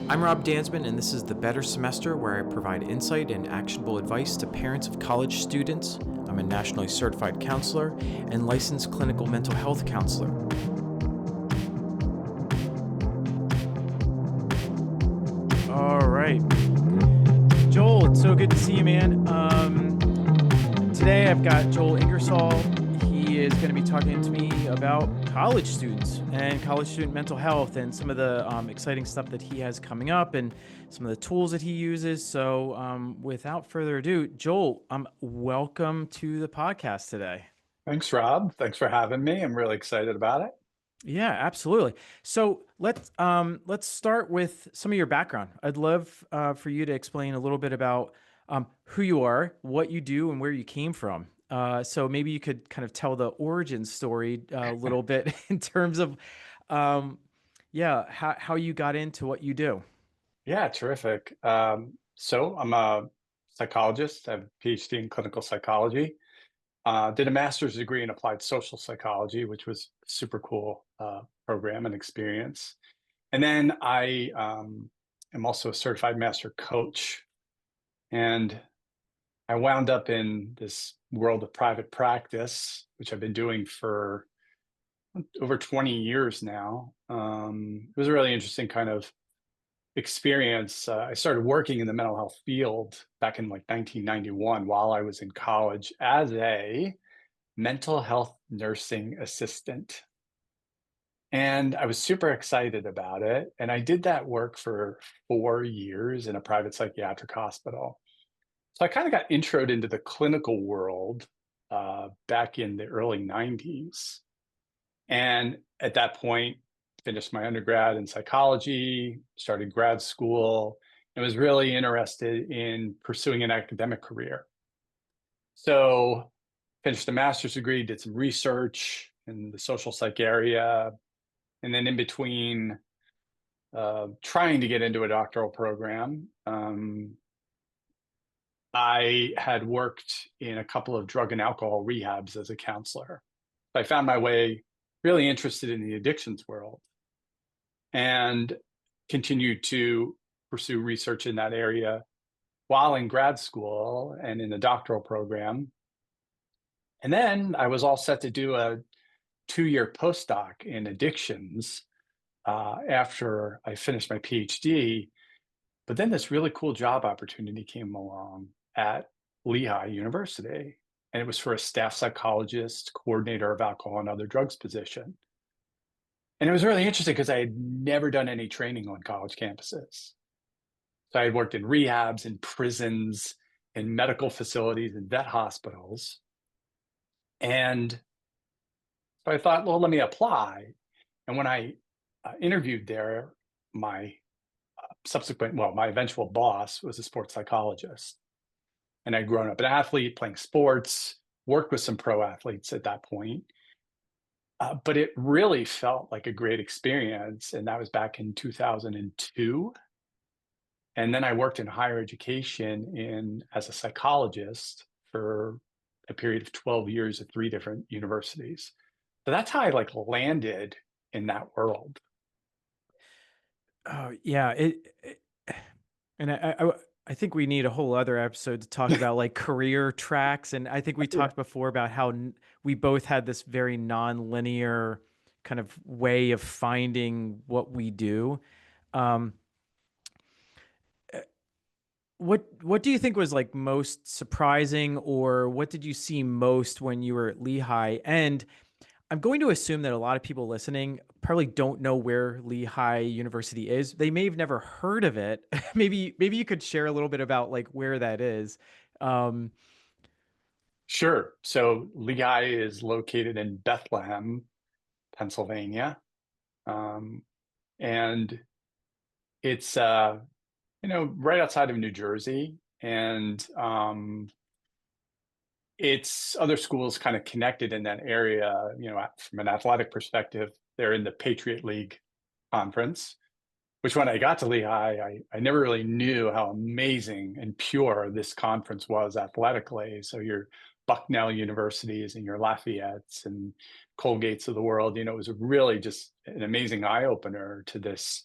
I'm Rob Danzman, and this is The Better Semester, where I provide insight and actionable advice to parents of college students. I'm a nationally certified counselor and licensed clinical mental health counselor. All right. Joel, it's so good to see you, man. Today I've got Joel Ingersoll. He is going to be talking to me about college students and college student mental health and some of the exciting stuff that he has coming up and some of the tools that he uses. So without further ado, Joel, welcome to the podcast today. Thanks, Rob. Thanks for having me. I'm really excited about it. Yeah, absolutely. So let's start with some of your background. I'd love for you to explain a little bit about who you are, what you do, and where you came from. So maybe you could kind of tell the origin story a little bit in terms of, how you got into what you do. Yeah, terrific. So I'm a psychologist. I have a PhD in clinical psychology. Did a master's degree in applied social psychology, which was super cool program and experience. And then I am also a certified master coach. And I wound up in this world of private practice, which I've been doing for over 20 years now. It was a really interesting kind of experience. I started working in the mental health field back in like 1991 while I was in college as a mental health nursing assistant. And I was super excited about it. And I did that work for 4 years in a private psychiatric hospital. So I kind of got introed into the clinical world back in the early 90s. And at that point, finished my undergrad in psychology, started grad school, and was really interested in pursuing an academic career. So finished a master's degree, did some research in the social psych area, and then in between trying to get into a doctoral program, I had worked in a couple of drug and alcohol rehabs as a counselor. I found my way really interested in the addictions world and continued to pursue research in that area while in grad school and in the doctoral program. And then I was all set to do a 2-year postdoc in addictions after I finished my PhD. But then this really cool job opportunity came along at Lehigh University, and it was for a staff psychologist, coordinator of alcohol and other drugs position. And it was really interesting because I had never done any training on college campuses. So I had worked in rehabs, in prisons, in medical facilities, in vet hospitals. And so I thought, well, let me apply. And when I interviewed there, my my eventual boss was a sports psychologist. And I'd grown up an athlete playing sports, worked with some pro athletes at that point. But it really felt like a great experience. And that was back in 2002. And then I worked in higher education as a psychologist for a period of 12 years at 3 different universities. So that's how I like landed in that world. Oh yeah, and I think we need a whole other episode to talk about like career tracks. And I think we Yeah. talked before about how we both had this very non-linear kind of way of finding what we do. Um, uh, what do you think was like most surprising, or what did you see most when you were at Lehigh? And I'm going to assume that a lot of people listening probably don't know where Lehigh University is. They may have never heard of it. Maybe you could share a little bit about like where that is. Um, Sure. So Lehigh is located in Bethlehem, Pennsylvania. Um, and it's right outside of New Jersey. And it's other schools kind of connected in that area, from an athletic perspective, they're in the Patriot League conference, which when I got to Lehigh, I never really knew how amazing and pure this conference was athletically. So your Bucknell universities and your Lafayette's and Colgates of the world, it was really just an amazing eye opener to this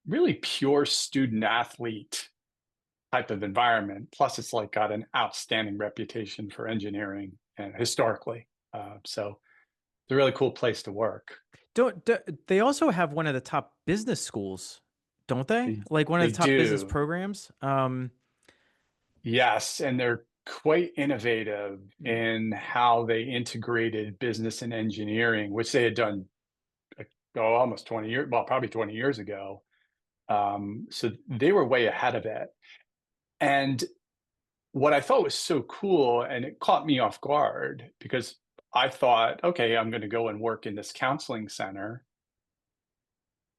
really pure student athlete type of environment. Plus, it's like got an outstanding reputation for engineering and historically. So it's a really cool place to work. They also have one of the top business schools, don't they? They, Like one of they the top business do. programs. Yes, and they're quite innovative in how they integrated business and engineering, which they had done almost 20 years, well, probably 20 years ago. So they were way ahead of it. And what I thought was so cool, and it caught me off guard because I thought, okay, I'm going to go and work in this counseling center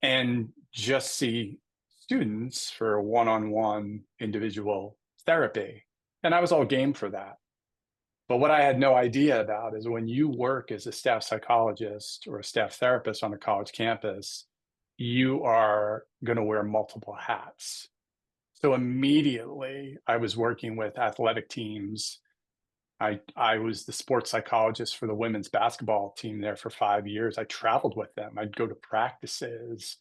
and just see students for one-on-one individual therapy. And I was all game for that. But what I had no idea about is when you work as a staff psychologist or a staff therapist on a college campus, you are going to wear multiple hats. So immediately I was working with athletic teams. I was the sports psychologist for the women's basketball team there for 5 years. I traveled with them. I'd go to practices.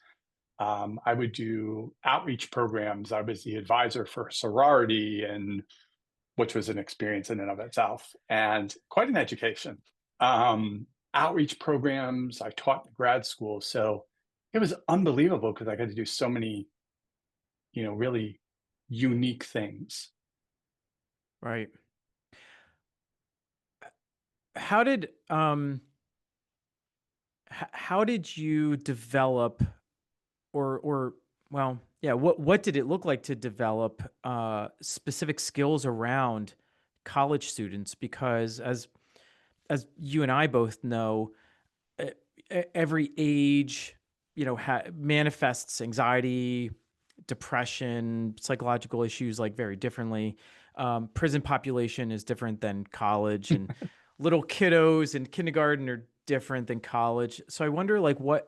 I would do outreach programs. I was the advisor for sorority, and which was an experience in and of itself and quite an education. Outreach programs. I taught in grad school, so it was unbelievable because I got to do so many, really unique things. Right. How did how did you develop or well, yeah, what did it look like to develop specific skills around college students? Because as you and I both know, e- every age, manifests anxiety, depression, psychological issues like very differently. Prison population is different than college, and little kiddos in kindergarten are different than college. So I wonder, like, what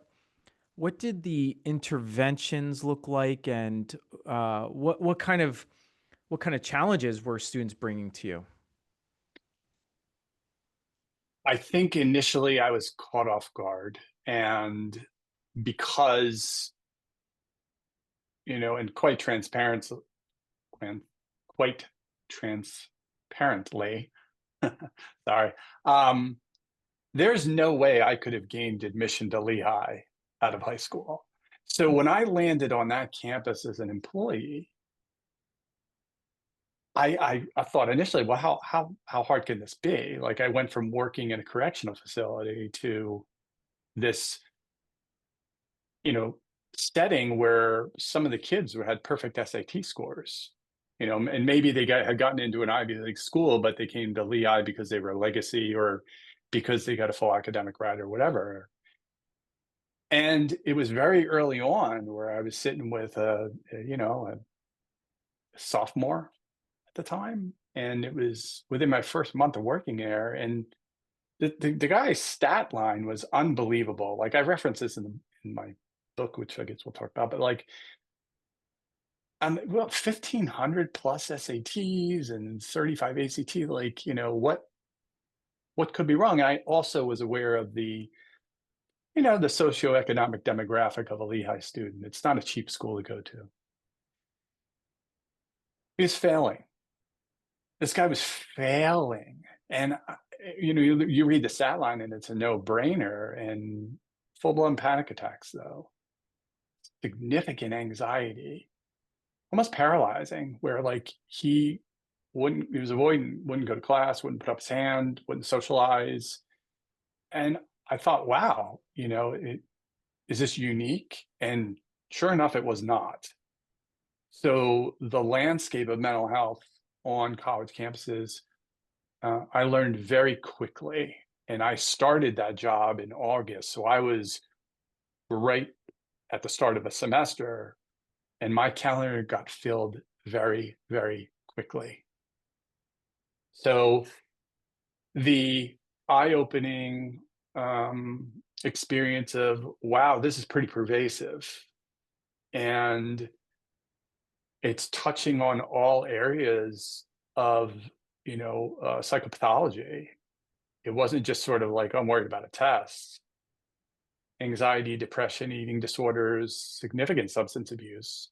did the interventions look like, and what kind of challenges were students bringing to you? I think initially I was caught off guard, and because, and and quite transparently, sorry, um, there's no way I could have gained admission to Lehigh out of high school. So when I landed on that campus as an employee, I thought initially, well, how hard can this be? Like I went from working in a correctional facility to this, you know, setting where some of the kids had perfect SAT scores, and maybe had gotten into an Ivy League school, but they came to Lehigh because they were a legacy or because they got a full academic credit or whatever. And it was very early on where I was sitting with a sophomore at the time, and it was within my first month of working there, and the guy's stat line was unbelievable. Like I reference this in my book, which I guess we'll talk about, but like 1,500 plus SATs and 35 ACT. Like what could be wrong? I also was aware of the socioeconomic demographic of a Lehigh student. It's not a cheap school to go to. He was failing. This guy was failing, and you read the stat line and it's a no-brainer. And full-blown panic attacks, though, significant anxiety, almost paralyzing, where like he was avoiding, wouldn't go to class, wouldn't put up his hand, wouldn't socialize. And I thought, wow, is this unique? And sure enough, it was not. So the landscape of mental health on college campuses, I learned very quickly. And I started that job in August. So I was right at the start of a semester, and my calendar got filled very, very quickly. So the eye-opening experience of, wow, this is pretty pervasive. And it's touching on all areas of, psychopathology. It wasn't just sort of like, I'm worried about a test. anxiety, depression, eating disorders, significant substance abuse.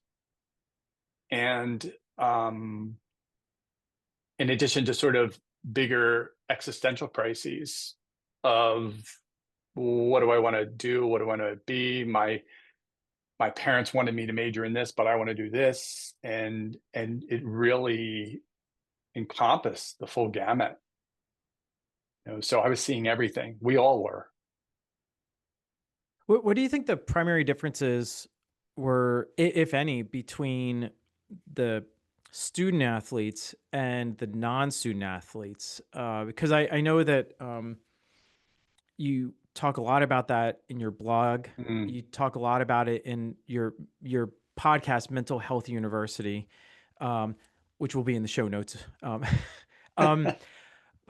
And in addition to sort of bigger existential crises of what do I want to do? What do I want to be? My parents wanted me to major in this, but I want to do this. And it really encompassed the full gamut. So I was seeing everything. We all were. What do you think the primary differences were, if any, between the student athletes and the non-student athletes? Because I know that you talk a lot about that in your blog. Mm. You talk a lot about it in your podcast, Mental Health University, um, which will be in the show notes. Um,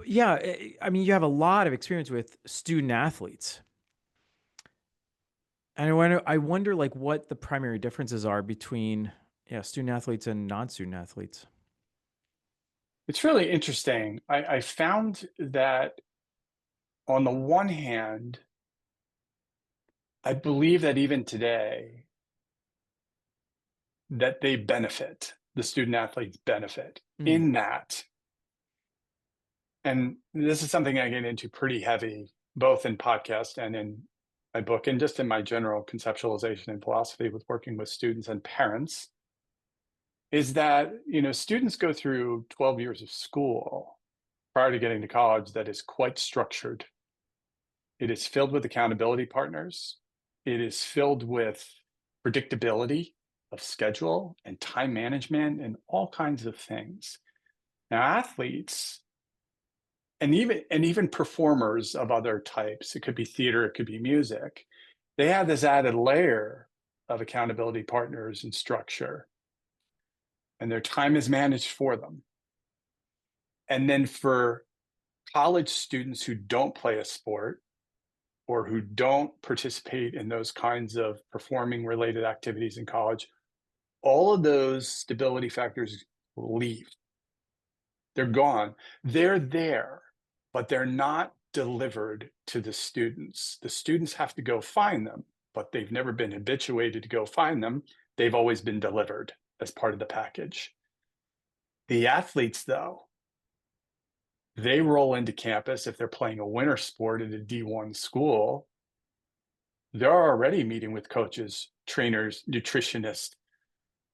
yeah, I mean, you have a lot of experience with student athletes. And I wonder like what the primary differences are between student athletes and non-student athletes. It's really interesting. I found that on the one hand, I believe that even today, that they benefit, the student athletes benefit Mm. in that. And this is something I get into pretty heavy, both in podcast and in my book, and just in my general conceptualization and philosophy with working with students and parents, is that, students go through 12 years of school prior to getting to college that is quite structured. It is filled with accountability partners. It is filled with predictability of schedule and time management and all kinds of things. Now, athletes and even performers of other types, it could be theater, it could be music, they have this added layer of accountability partners and structure, and their time is managed for them. And then for college students who don't play a sport or who don't participate in those kinds of performing related activities in college, all of those stability factors leave. They're gone. They're there, but they're not delivered to the students. The students have to go find them, but they've never been habituated to go find them. They've always been delivered as part of the package. The athletes, though, they roll into campus if they're playing a winter sport at a D1 school. They're already meeting with coaches, trainers, nutritionists,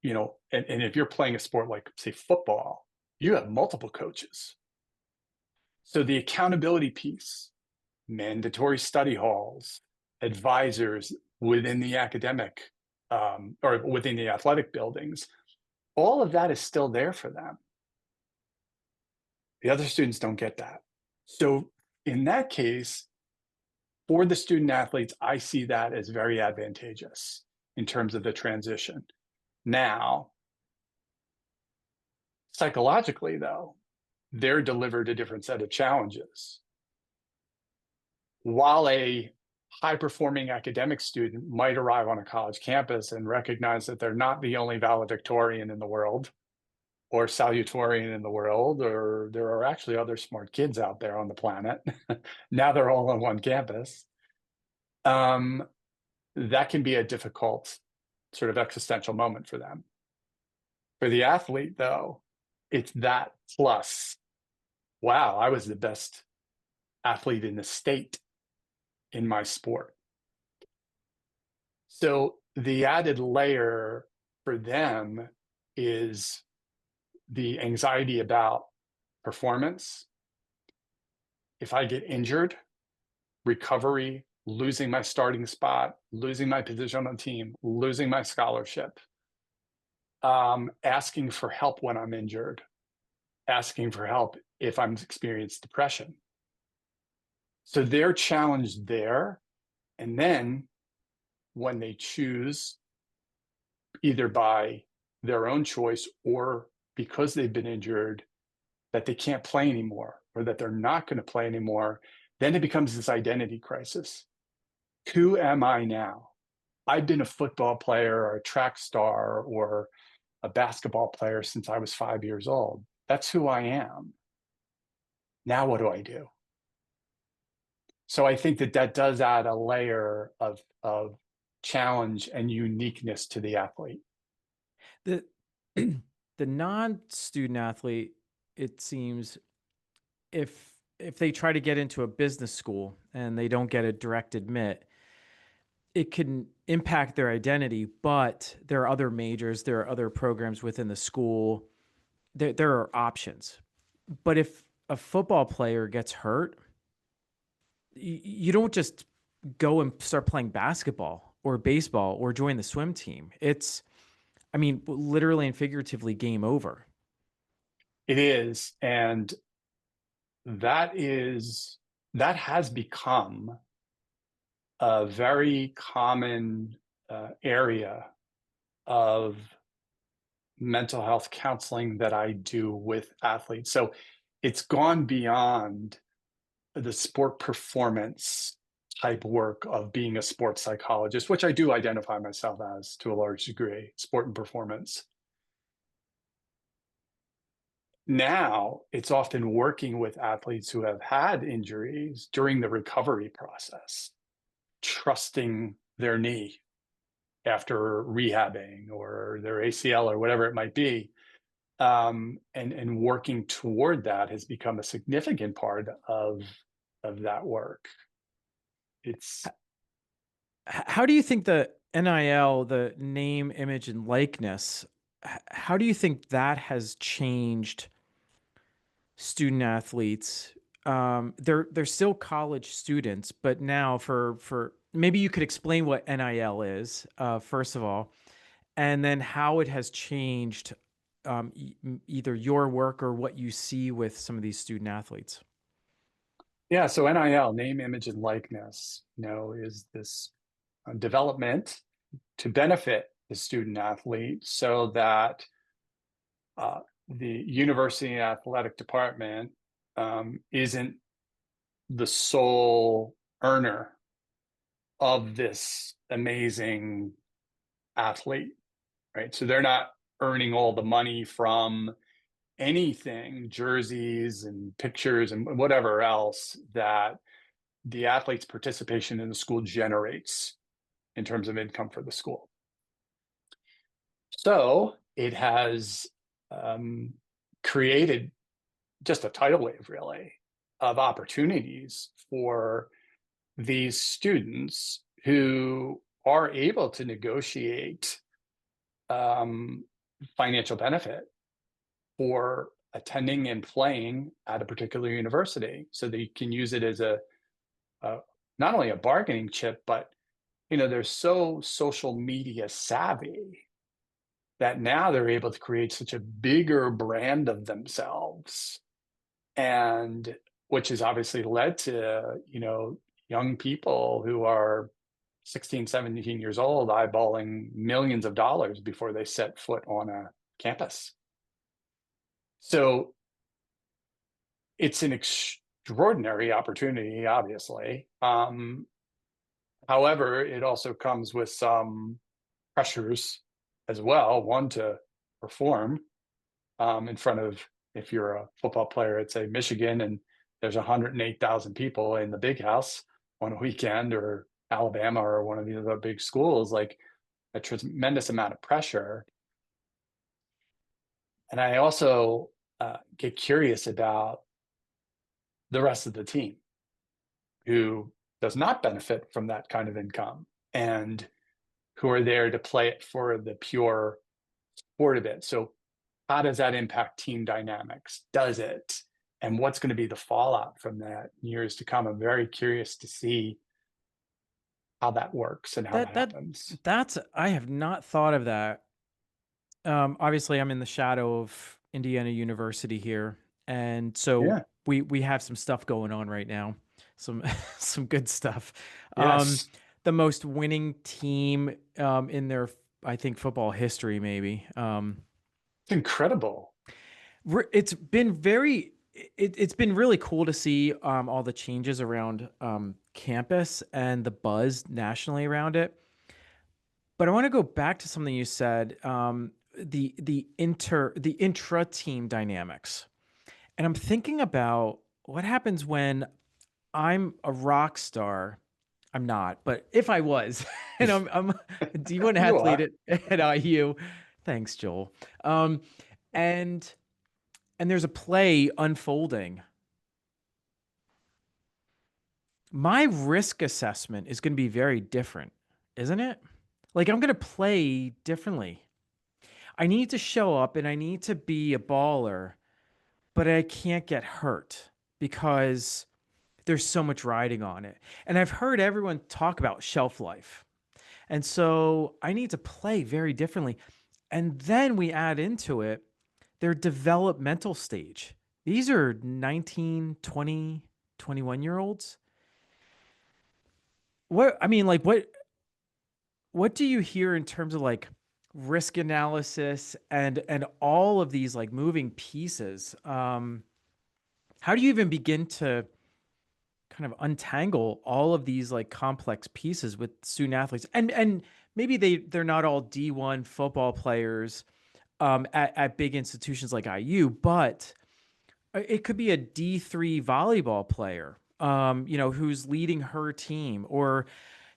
and if you're playing a sport like, say, football, you have multiple coaches. So the accountability piece, mandatory study halls, advisors within the academic or within the athletic buildings, all of that is still there for them. The other students don't get that. So in that case, for the student athletes, I see that as very advantageous in terms of the transition. Now, psychologically, though, they're delivered a different set of challenges. While a high-performing academic student might arrive on a college campus and recognize that they're not the only valedictorian in the world or salutatorian in the world, or there are actually other smart kids out there on the planet. Now they're all on one campus. That can be a difficult sort of existential moment for them. For the athlete, though, it's that plus, wow, I was the best athlete in the state in my sport. So the added layer for them is the anxiety about performance. If I get injured, recovery, losing my starting spot, losing my position on the team, losing my scholarship, asking for help when I'm injured, asking for help if I'm experiencing depression. So they're challenged there. And then when they choose, either by their own choice or because they've been injured, that they can't play anymore or that they're not going to play anymore, then it becomes this identity crisis. Who am I now? I've been a football player or a track star or a basketball player since I was 5 years old. That's who I am. Now, what do I do? So I think that that does add a layer of challenge and uniqueness to the athlete. The the non-student athlete, it seems, if they try to get into a business school and they don't get a direct admit, it can impact their identity, but there are other majors, there are other programs within the school. There are options. But if a football player gets hurt, you don't just go and start playing basketball or baseball or join the swim team. It's, I mean, literally and figuratively game over. It is, and that is that has become a very common area of mental health counseling that I do with athletes. So it's gone beyond the sport performance type work of being a sports psychologist, which I do identify myself as to a large degree, sport and performance. Now it's often working with athletes who have had injuries during the recovery process, trusting their knee after rehabbing or their ACL or whatever it might be. And working toward that has become a significant part of that work. It's How do you think the NIL, the name, image, and likeness, how do you think that has changed student athletes? They're still college students, but now for maybe you could explain what NIL is, first of all, and then how it has changed either your work or what you see with some of these student athletes. yeah. So NIL, name, image, and likeness, is this development to benefit the student athlete so that the university athletic department isn't the sole earner of this amazing athlete, right? So they're not earning all the money from anything, jerseys and pictures and whatever else that the athlete's participation in the school generates in terms of income for the school. So it has created just a tidal wave, really, of opportunities for these students who are able to negotiate um, financial benefit for attending and playing at a particular university, so they can use it as a not only a bargaining chip, but they're so social media savvy that now they're able to create such a bigger brand of themselves, and which has obviously led to young people who are 16, 17 years old eyeballing millions of dollars before they set foot on a campus. So it's an extraordinary opportunity, obviously. However, it also comes with some pressures as well. One, to perform in front of, if you're a football player at, say, Michigan, and there's 108,000 people in the big house on a weekend, or Alabama or one of the other big schools, like a tremendous amount of pressure. And I also get curious about the rest of the team who does not benefit from that kind of income, and who are there to play it for the pure sport of it. So how does that impact team dynamics? Does it? And what's going to be the fallout from that in years to come? I'm very curious to see how that works and how that That that happens. that's I have not thought of that. Obviously, I'm in the shadow of Indiana University here, and so Yeah. we have some stuff going on right now, some some good stuff. Um, Yes. the most winning team in their, I think, football history, maybe. It's incredible. It's been very, it's been really cool to see all the changes around campus and the buzz nationally around it. But I want to go back to something you said, the intra team dynamics. And I'm thinking about what happens when I'm a rock star. I'm not, but if I was, and I'm a D1 You athlete are. at IU, thanks, Joel. Um, and there's a play unfolding. My risk assessment is going to be very different, isn't it? Like I'm going to play differently. I need to show up and I need to be a baller, but I can't get hurt because there's so much riding on it. And I've heard everyone talk about shelf life. And so I need to play very differently. And then we add into it their developmental stage. These are 19, 20, 21-year olds. What I mean, like what do you hear in terms of like risk analysis and all of these like moving pieces? How do you even begin to kind of untangle all of these like complex pieces with student athletes? And maybe they're not all D1 football players at big institutions like IU, but it could be a D3 volleyball player, who's leading her team, or,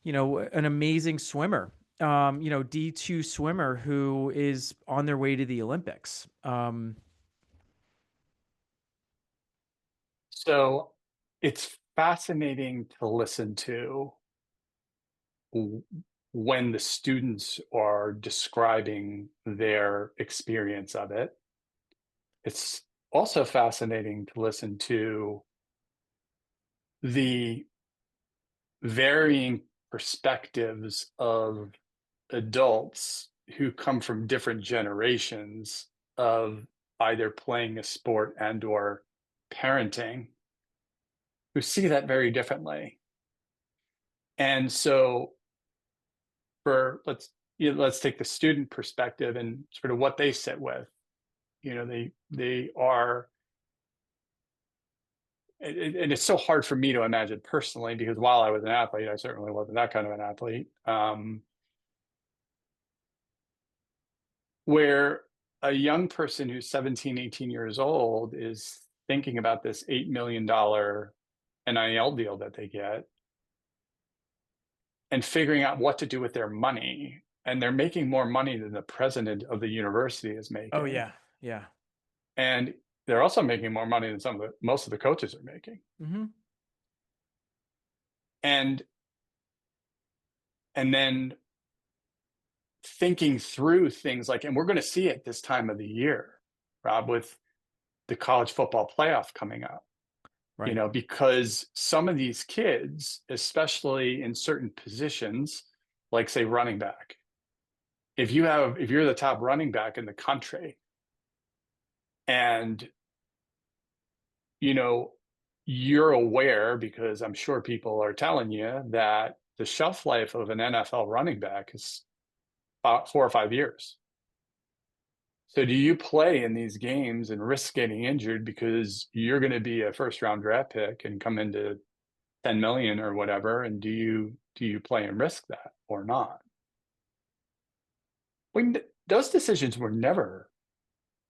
an amazing swimmer, D2 swimmer who is on their way to the Olympics. So it's fascinating to listen to when the students are describing their experience of it. It's also fascinating to listen to the varying perspectives of adults who come from different generations of either playing a sport and or parenting, who see that very differently. And so for let's take the student perspective and sort of what they sit with. They are, and it's so hard for me to imagine personally, because while I was an athlete, I certainly wasn't that kind of an athlete. Where a young person who's 17, 18 years old is thinking about this $8 million NIL deal that they get and figuring out what to do with their money. And they're making more money than the president of the university is Oh making. yeah, yeah. And they're also making more money than most of the coaches are making. Mm-hmm. And then thinking through things like, and we're going to see it this time of the year, Rob, with the college football playoff coming up. Right. Because some of these kids, especially in certain positions, like say running back, if you're the top running back in the country and you're aware, because I'm sure people are telling you that the shelf life of an NFL running back is about 4 or 5 years. So do you play in these games and risk getting injured because you're going to be a first round draft pick and come into 10 million or whatever? And do you play and risk that or not? When those decisions were never,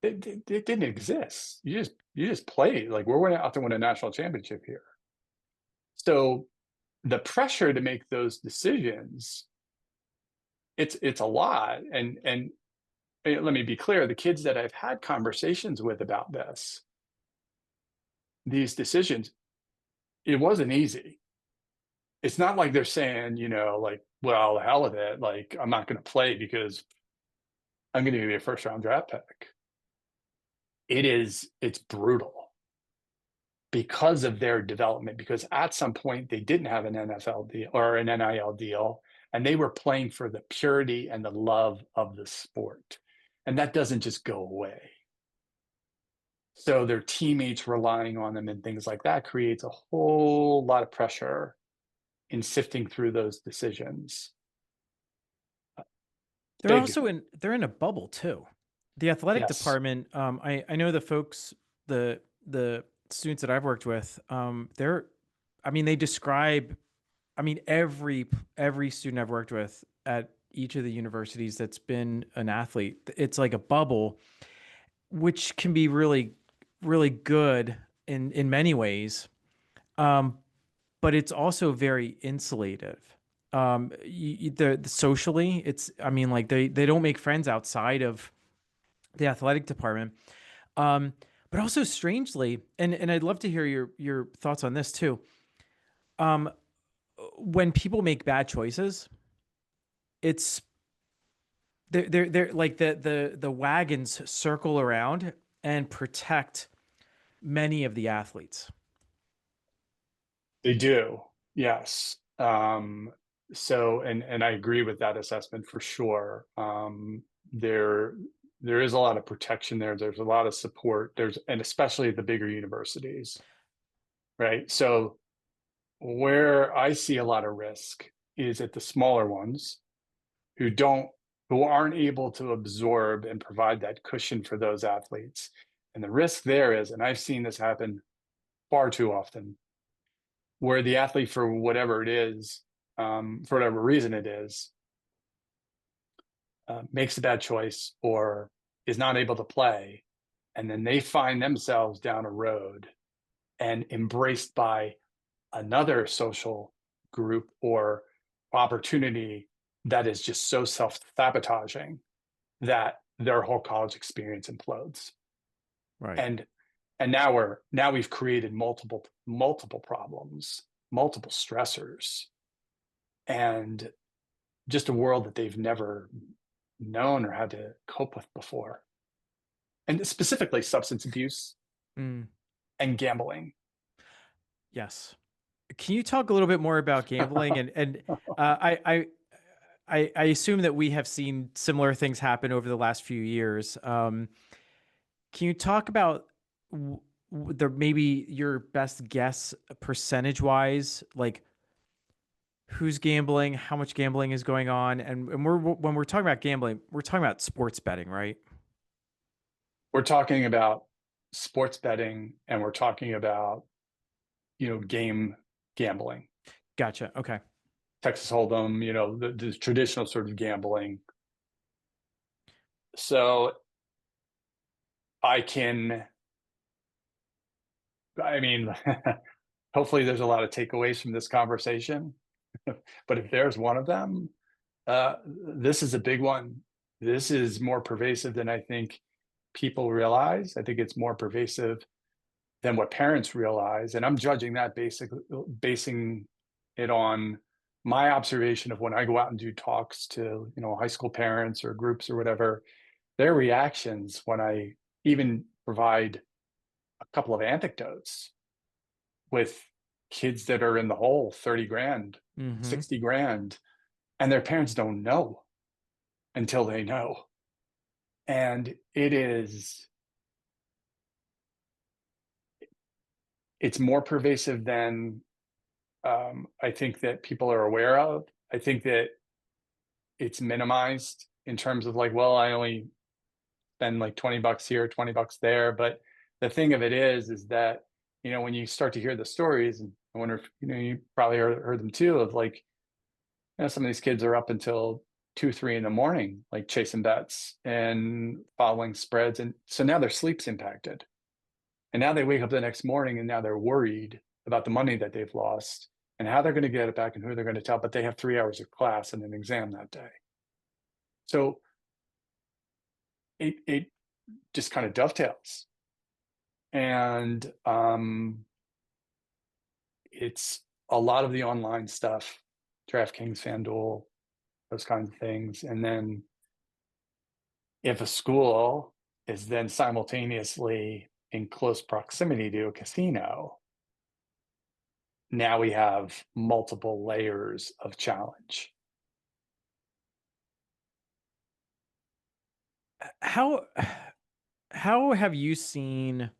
they didn't exist. You just play. Like, we're out to win a national championship here. So the pressure to make those decisions, it's a lot. And let me be clear, the kids that I've had conversations with about these decisions, it wasn't easy. It's not like they're saying, like, well, the hell with it. Like, I'm not going to play because I'm going to be a first round draft pick. It's brutal because of their development, because at some point they didn't have an NFL deal or an NIL deal, and they were playing for the purity and the love of the sport. And that doesn't just go away. So their teammates relying on them and things like that creates a whole lot of pressure in sifting through those decisions. Big. They're in a bubble too. The athletic Yes. department, I know the folks, the students that I've worked with, I mean, they describe, I mean, every student I've worked with at each of the universities that's been an athlete, it's like a bubble, which can be really, really good in many ways. Um, but it's also very insulative. The socially, it's, I mean, like they don't make friends outside of the athletic department. Um, but also strangely, and I'd love to hear your thoughts on this too. Um, when people make bad choices, it's they're like the wagons circle around and protect many of the athletes. They do, yes. So, and I agree with that assessment for sure. There there is a lot of protection there. There's a lot of support. And especially at the bigger universities, right? So where I see a lot of risk is at the smaller ones who don't who aren't able to absorb and provide that cushion for those athletes. And the risk there is, and I've seen this happen far too often, where the athlete, for whatever it is, for whatever reason it is, makes a bad choice or is not able to play, and then they find themselves down a road and embraced by another social group or opportunity that is just so self-sabotaging that their whole college experience implodes. Right. And now we've created multiple problems, multiple stressors, and just a world that they've never known or had to cope with before. And specifically substance abuse Mm, and gambling. yes. Can you talk a little bit more about gambling uh, I, I I assume that we have seen similar things happen over the last few years. Can you talk about the maybe your best guess percentage wise, like who's gambling, how much gambling is going on, and we're when we're talking about gambling, we're talking about sports betting, right? We're talking about sports betting and we're talking about, game gambling, Gotcha. Okay. Texas Hold'em, the traditional sort of gambling. So I can, I mean, hopefully there's a lot of takeaways from this conversation. But if there's one of them, this is a big one. This is more pervasive than I think people realize. I think it's more pervasive than what parents realize. And I'm judging that basing it on my observation of when I go out and do talks to, high school parents or groups or whatever, their reactions when I even provide a couple of anecdotes with kids that are in the hole 30 grand, Mm-hmm. 60 grand, and their parents don't know until they know. And it's more pervasive than I think that people are aware of. I think that it's minimized in terms of like, well, I only spend like $20 here, $20 there. But the thing of it is that, when you start to hear the stories, and I wonder if, you probably heard them too, of like, some of these kids are up until 2, 3 in the morning, like chasing bets and following spreads. And so now their sleep's impacted. And now they wake up the next morning and now they're worried about the money that they've lost and how they're going to get it back and who they're going to tell. But they have 3 hours of class and an exam that day. So it just kind of dovetails. And it's a lot of the online stuff, DraftKings, FanDuel, those kinds of things. And then if a school is then simultaneously in close proximity to a casino, now we have multiple layers of challenge. How how have you seen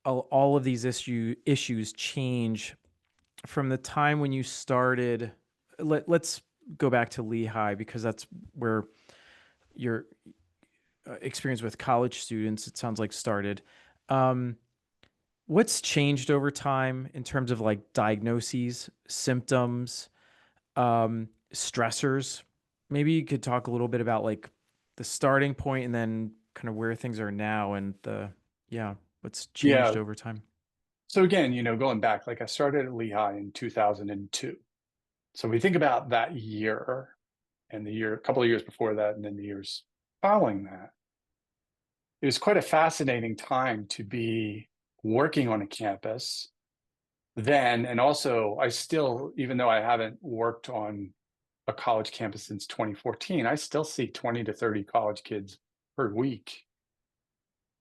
all of these issues change from the time when you started? Let's go back to Lehigh because that's where your experience with college students, it sounds like, started. Um, what's changed over time in terms of like diagnoses, symptoms, stressors? Maybe you could talk a little bit about like the starting point and then kind of where things are now and yeah, what's changed Yeah, over time. So again, going back, like I started at Lehigh in 2002. So we think about that year and a couple of years before that, and then the years following that. It was quite a fascinating time to be working on a campus then. And also, I still, even though I haven't worked on a college campus since 2014, I still see 20 to 30 college kids per week,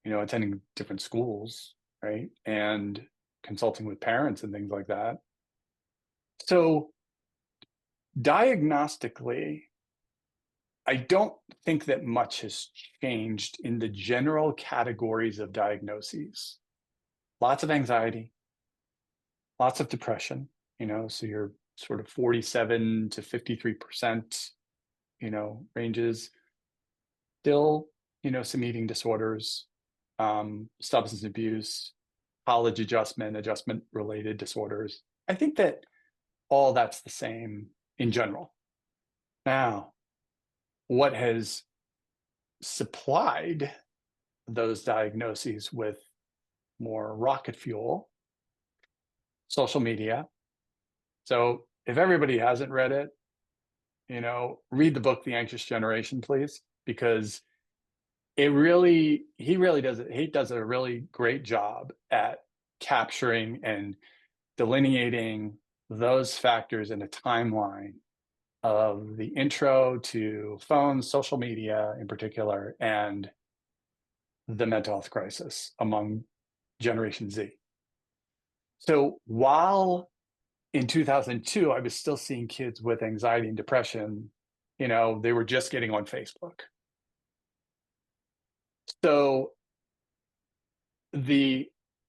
attending different schools, right? And consulting with parents and things like that. So, diagnostically, I don't think that much has changed in the general categories of diagnoses. Lots of anxiety, lots of depression, so you're sort of 47 to 53%, ranges. Still, some eating disorders, substance abuse, college adjustment related disorders. I think that all that's the same in general. Now, what has supplied those diagnoses with more rocket fuel? Social media. So if everybody hasn't read it, read the book The Anxious Generation, please, because he really does a really great job at capturing and delineating those factors in a timeline of the intro to phones, social media in particular, and the mental health crisis among Generation Z. So while in 2002, I was still seeing kids with anxiety and depression, they were just getting on Facebook. So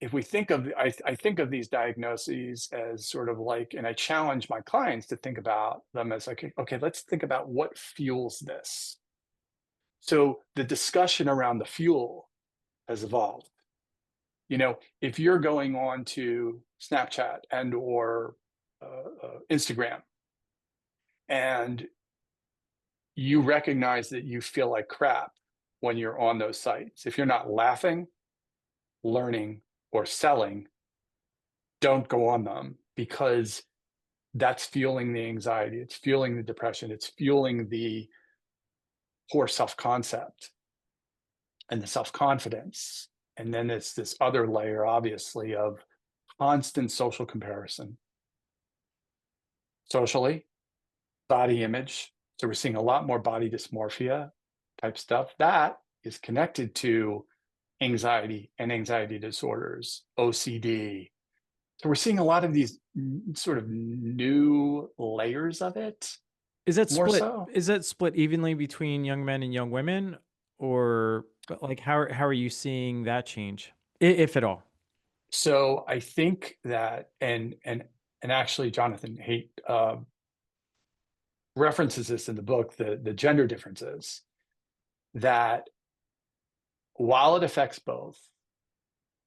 if we think of, I think of these diagnoses as sort of like, and I challenge my clients to think about them as like, okay, let's think about what fuels this. So the discussion around the fuel has evolved. If you're going on to Snapchat and or Instagram, and you recognize that you feel like crap when you're on those sites, if you're not laughing, learning, or selling, don't go on them, because that's fueling the anxiety, it's fueling the depression, it's fueling the poor self-concept and the self-confidence. And then it's this other layer, obviously, of constant social comparison. Socially, body image. So we're seeing a lot more body dysmorphia type stuff. That is connected to anxiety and anxiety disorders, OCD. So we're seeing a lot of these sort of new layers of it. Is that More split? so. Is that split evenly between young men and young women, or like how are you seeing that change, if at all? So I think that, and actually, Jonathan Haidt references this in the book, the gender differences, that while it affects both,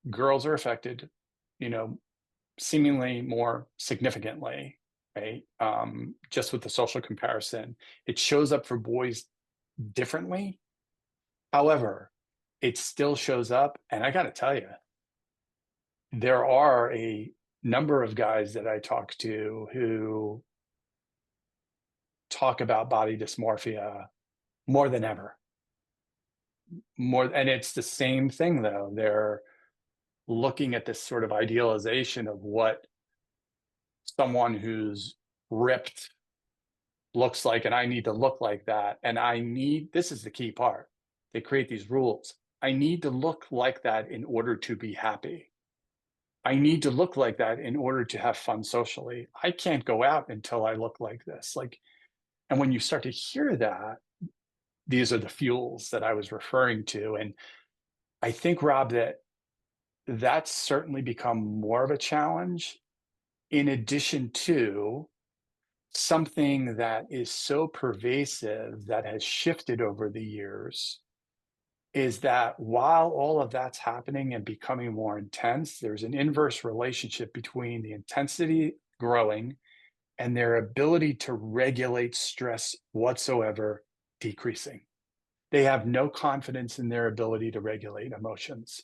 girls are affected, seemingly more significantly, right? Just with the social comparison, it shows up for boys differently. However, it still shows up, and I got to tell you, there are a number of guys that I talk to who talk about body dysmorphia more than ever. And it's the same thing, though. They're looking at this sort of idealization of what someone who's ripped looks like, and I need to look like that. And this is the key part. They create these rules. I need to look like that in order to be happy. I need to look like that in order to have fun socially. I can't go out until I look like this. And when you start to hear that, these are the fuels that I was referring to. And I think, Rob, that's certainly become more of a challenge, in addition to something that is so pervasive that has shifted over the years, is that while all of that's happening and becoming more intense, there's an inverse relationship between the intensity growing and their ability to regulate stress whatsoever decreasing. They have no confidence in their ability to regulate emotions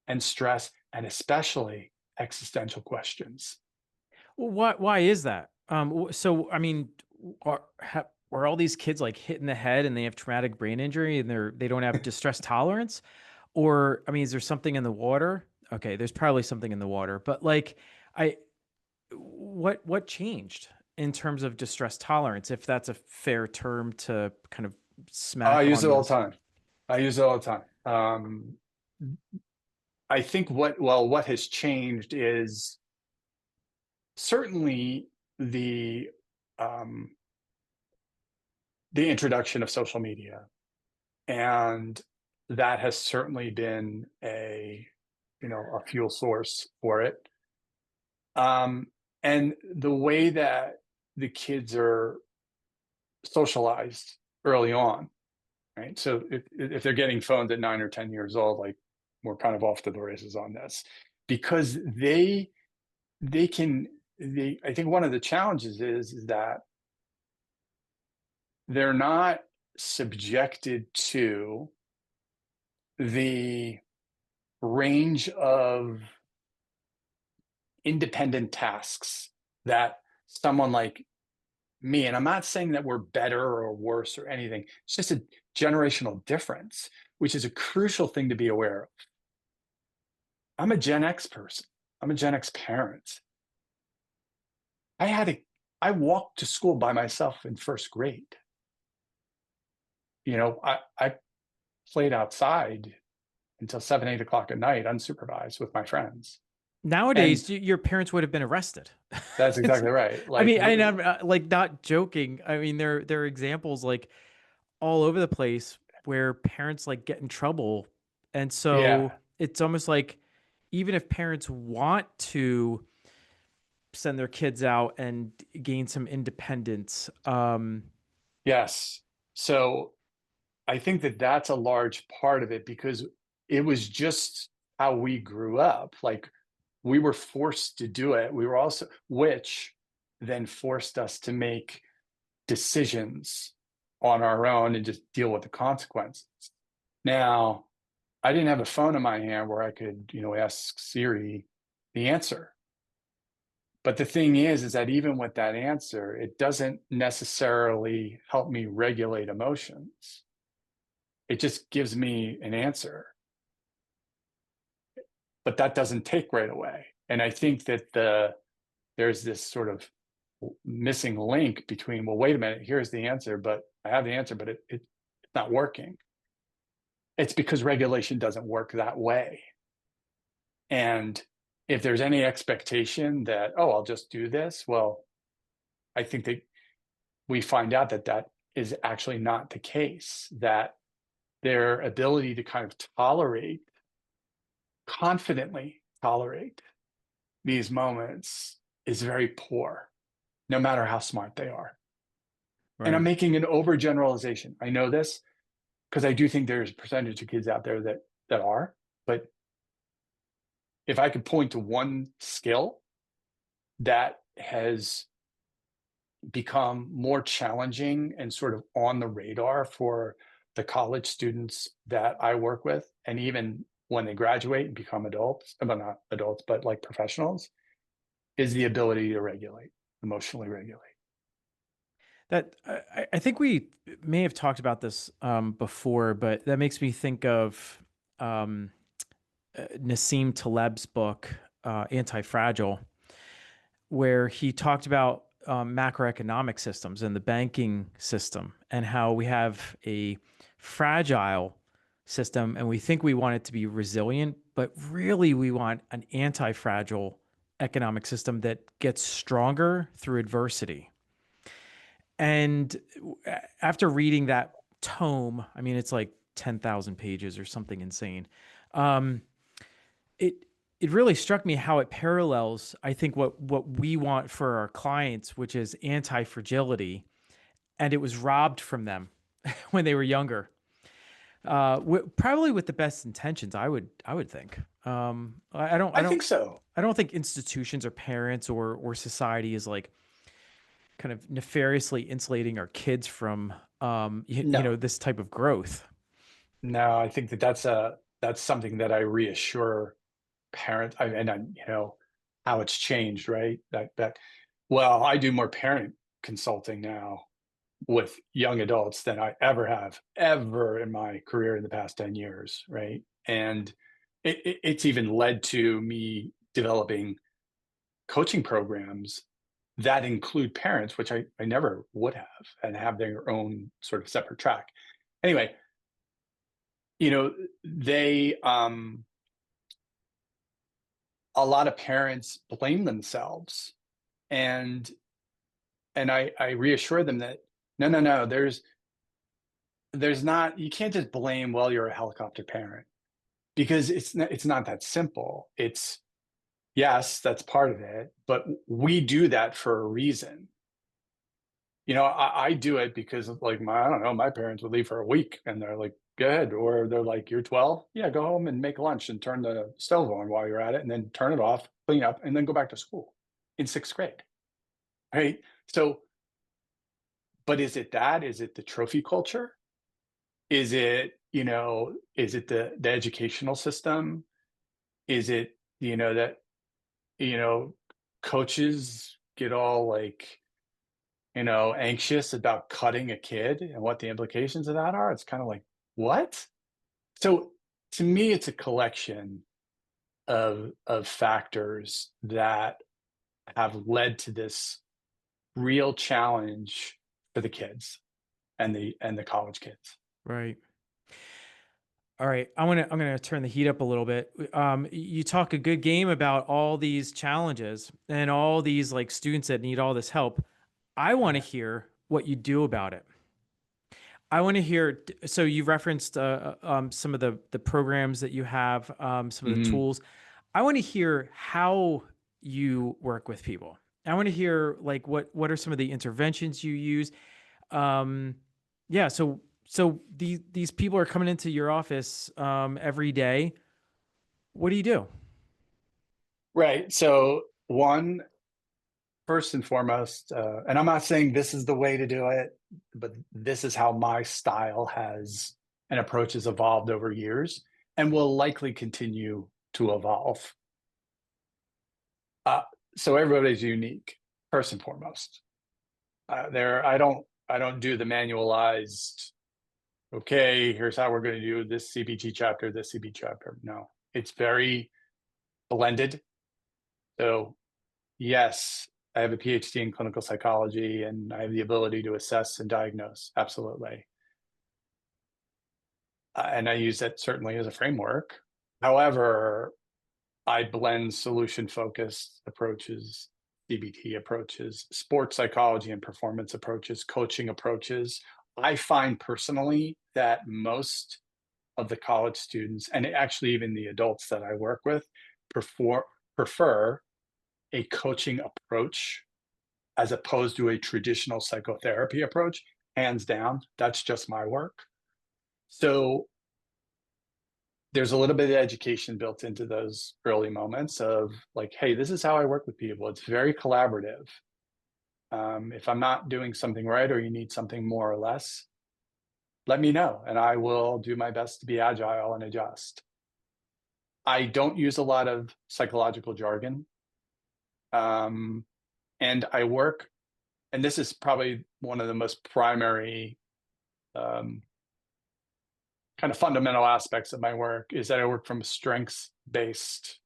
and stress, and especially existential questions. Well, why is that? So I mean, are all these kids like hit in the head and they have traumatic brain injury and they don't have distress tolerance? Or I mean, is there something in the water? Okay, there's probably something in the water, but like I what changed in terms of distress tolerance, if that's a fair term to kind of I smack use on it all the those? time. I use it all the time. I think what has changed is certainly the um, the introduction of social media, and that has certainly been a fuel source for it. Um, and the way that the kids are socialized early on, right? So if they're getting phones at 9 or 10 years old, like we're kind of off to the races on this, because they can they I think one of the challenges is that they're not subjected to the range of independent tasks that someone like me, and I'm not saying that we're better or worse or anything, it's just a generational difference, which is a crucial thing to be aware of. I'm a Gen X person. I'm a Gen X parent. I had a I walked to school by myself in first grade. I played outside until 7, 8 o'clock at night, unsupervised with my friends. And Nowadays, your parents would have been arrested. that's It's, exactly right. I Like, mean, and I'm like not joking. I mean, there are examples like all over the place where parents like get in trouble, and so yeah, it's almost like even if parents want to send their kids out and gain some independence, yes. So I think that that's a large part of it because it was just how we grew up. Like, we were forced to do it. We were also, which then forced us to make decisions on our own and just deal with the consequences. Now, I didn't have a phone in my hand where I could, ask Siri the answer. But the thing is that even with that answer, it doesn't necessarily help me regulate emotions. It just gives me an answer, but that doesn't take right away. And I think that there's this sort of missing link between, well, wait a minute, here's the answer, but I have the answer, but it's not working. It's because regulation doesn't work that way. And if there's any expectation that, oh, I'll just do this, well, I think that we find out that that is actually not the case, that their ability to kind of confidently tolerate these moments is very poor, no matter how smart they are. And I'm right. making an overgeneralization. I know this because I do think there's a percentage of kids out there that are, but if I could point to one skill that has become more challenging and sort of on the radar for the college students that I work with, and even when they graduate and become adults, well, not adults, but like professionals, is the ability to regulate, emotionally regulate. That I think we may have talked about this before, but that makes me think of um, Nassim Taleb's book, Anti-Fragile, where he talked about macroeconomic systems and the banking system and how we have a fragile system and we think we want it to be resilient, but really we want an anti-fragile economic system that gets stronger through adversity. And after reading that tome, I mean, it's like 10,000 pages or something insane. Um, it it really struck me how it parallels, I think, what we want for our clients, which is anti-fragility, and it was robbed from them when they were younger. Probably with the best intentions, I would think. I don't I I don't think so. I don't think institutions or parents or society is like kind of nefariously insulating our kids from No, this type of growth. no, I think that that's something that I reassure parents. And I. how it's changed, right? Well, I do more parent consulting now with young adults than I ever in my career in the past 10 years, right? And it's even led to me developing coaching programs that include parents, which I never would have, and have their own sort of separate track. Anyway, you know, they a lot of parents blame themselves, and I reassure them that no, there's not, you can't just blame, well, you're a helicopter parent, because it's not that simple. It's, yes, that's part of it, but we do that for a reason. I do it because of, like, I don't know, my parents would leave for a week and they're like, go ahead. Or they're like, you're 12? Yeah, go home and make lunch and turn the stove on while you're at it, and then turn it off, clean up, and then go back to school in sixth grade. Right. So, but is it that? Is it the trophy culture? Is it the educational system? Is it, that, you know, coaches get all like, anxious about cutting a kid and what the implications of that are? It's kind of like, what? So to me, it's a collection of factors that have led to this real challenge for the kids and the college kids. Right. All right. I'm gonna turn the heat up a little bit. You talk a good game about all these challenges and all these like students that need all this help. I want to Yeah. hear what you do about it. I want to hear. So you referenced some of the programs that you have, some of the Mhm. tools. I want to hear how you work with people. I want to hear like what are some of the interventions you use. Um, yeah. So these people are coming into your office every day. What do you do? Right. So, first and foremost, and I'm not saying this is the way to do it, but this is how my style has and approach has evolved over years and will likely continue to evolve. Uh, so everybody's unique, first and foremost. I don't do the manualized. Okay, here's how we're going to do this CBT chapter, this CBT chapter. No, it's very blended. So yes, I have a PhD in clinical psychology and I have the ability to assess and diagnose. Absolutely. And I use that certainly as a framework. However, I blend solution focused approaches, CBT approaches, sports psychology and performance approaches, coaching approaches. I find personally that most of the college students, and actually even the adults that I work with, prefer, prefer a coaching approach as opposed to a traditional psychotherapy approach. Hands down, that's just my work. So there's a little bit of education built into those early moments of like, hey, this is how I work with people. It's very collaborative. If I'm not doing something right or you need something more or less, let me know and I will do my best to be agile and adjust. I don't use a lot of psychological jargon. Um, and I work, and this is probably one of the most primary um, kind of fundamental aspects of my work is that I work from a strengths based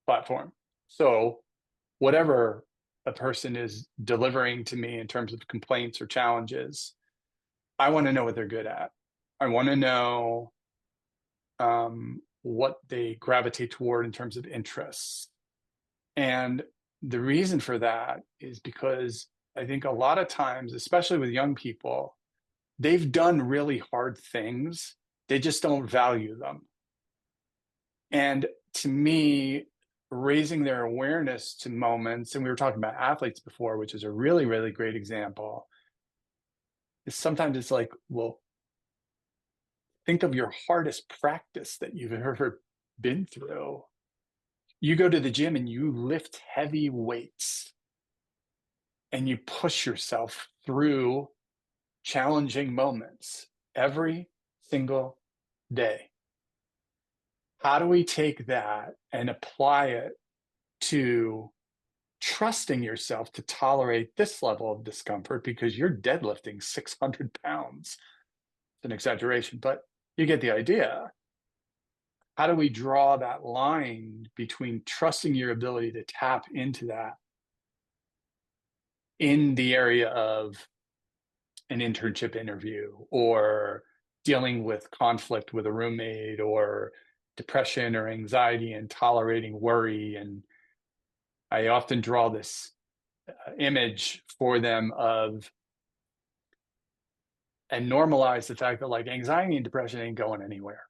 platform. So, whatever a person is delivering to me in terms of complaints or challenges, I want to know what they're good at. I want to know what they gravitate toward in terms of interests. And the reason for that is because I think a lot of times, especially with young people, they've done really hard things. They just don't value them. And to me, raising their awareness to moments, and we were talking about athletes before, which is a really, really great example, is sometimes it's like, well, think of your hardest practice that you've ever been through. You go to the gym and you lift heavy weights and you push yourself through challenging moments every single day. How do we take that and apply it to trusting yourself to tolerate this level of discomfort because you're deadlifting 600 pounds. It's an exaggeration, but you get the idea. How do we draw that line between trusting your ability to tap into that in the area of an internship interview, or dealing with conflict with a roommate, or depression or anxiety and tolerating worry? And I often draw this image for them of, and normalize the fact that like anxiety and depression ain't going anywhere.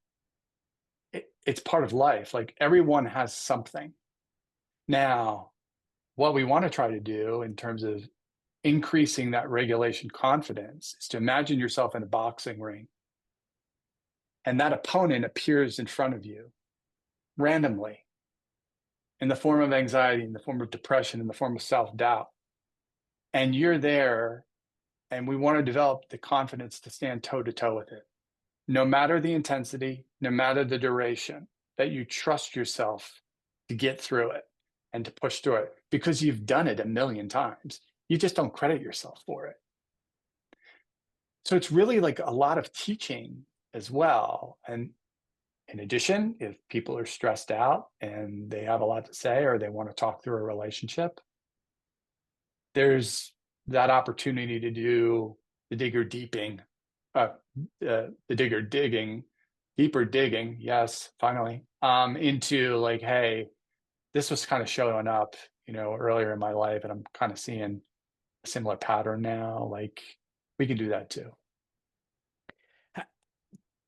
It's part of life. Like everyone has something. Now, what we want to try to do in terms of increasing that regulation confidence is to imagine yourself in a boxing ring, and that opponent appears in front of you randomly in the form of anxiety, in the form of depression, in the form of self-doubt. And you're there, and we want to develop the confidence to stand toe to toe with it. No matter the intensity, no matter the duration, that you trust yourself to get through it and to push through it because you've done it a million times. You just don't credit yourself for it. So it's really like a lot of teaching as well. And in addition, if people are stressed out and they have a lot to say, or they want to talk through a relationship, there's that opportunity to do the digger deeping, the digger digging, deeper digging. Yes, finally, into like, hey, this was kind of showing up, earlier in my life, and I'm kind of seeing a similar pattern now. Like, we can do that too.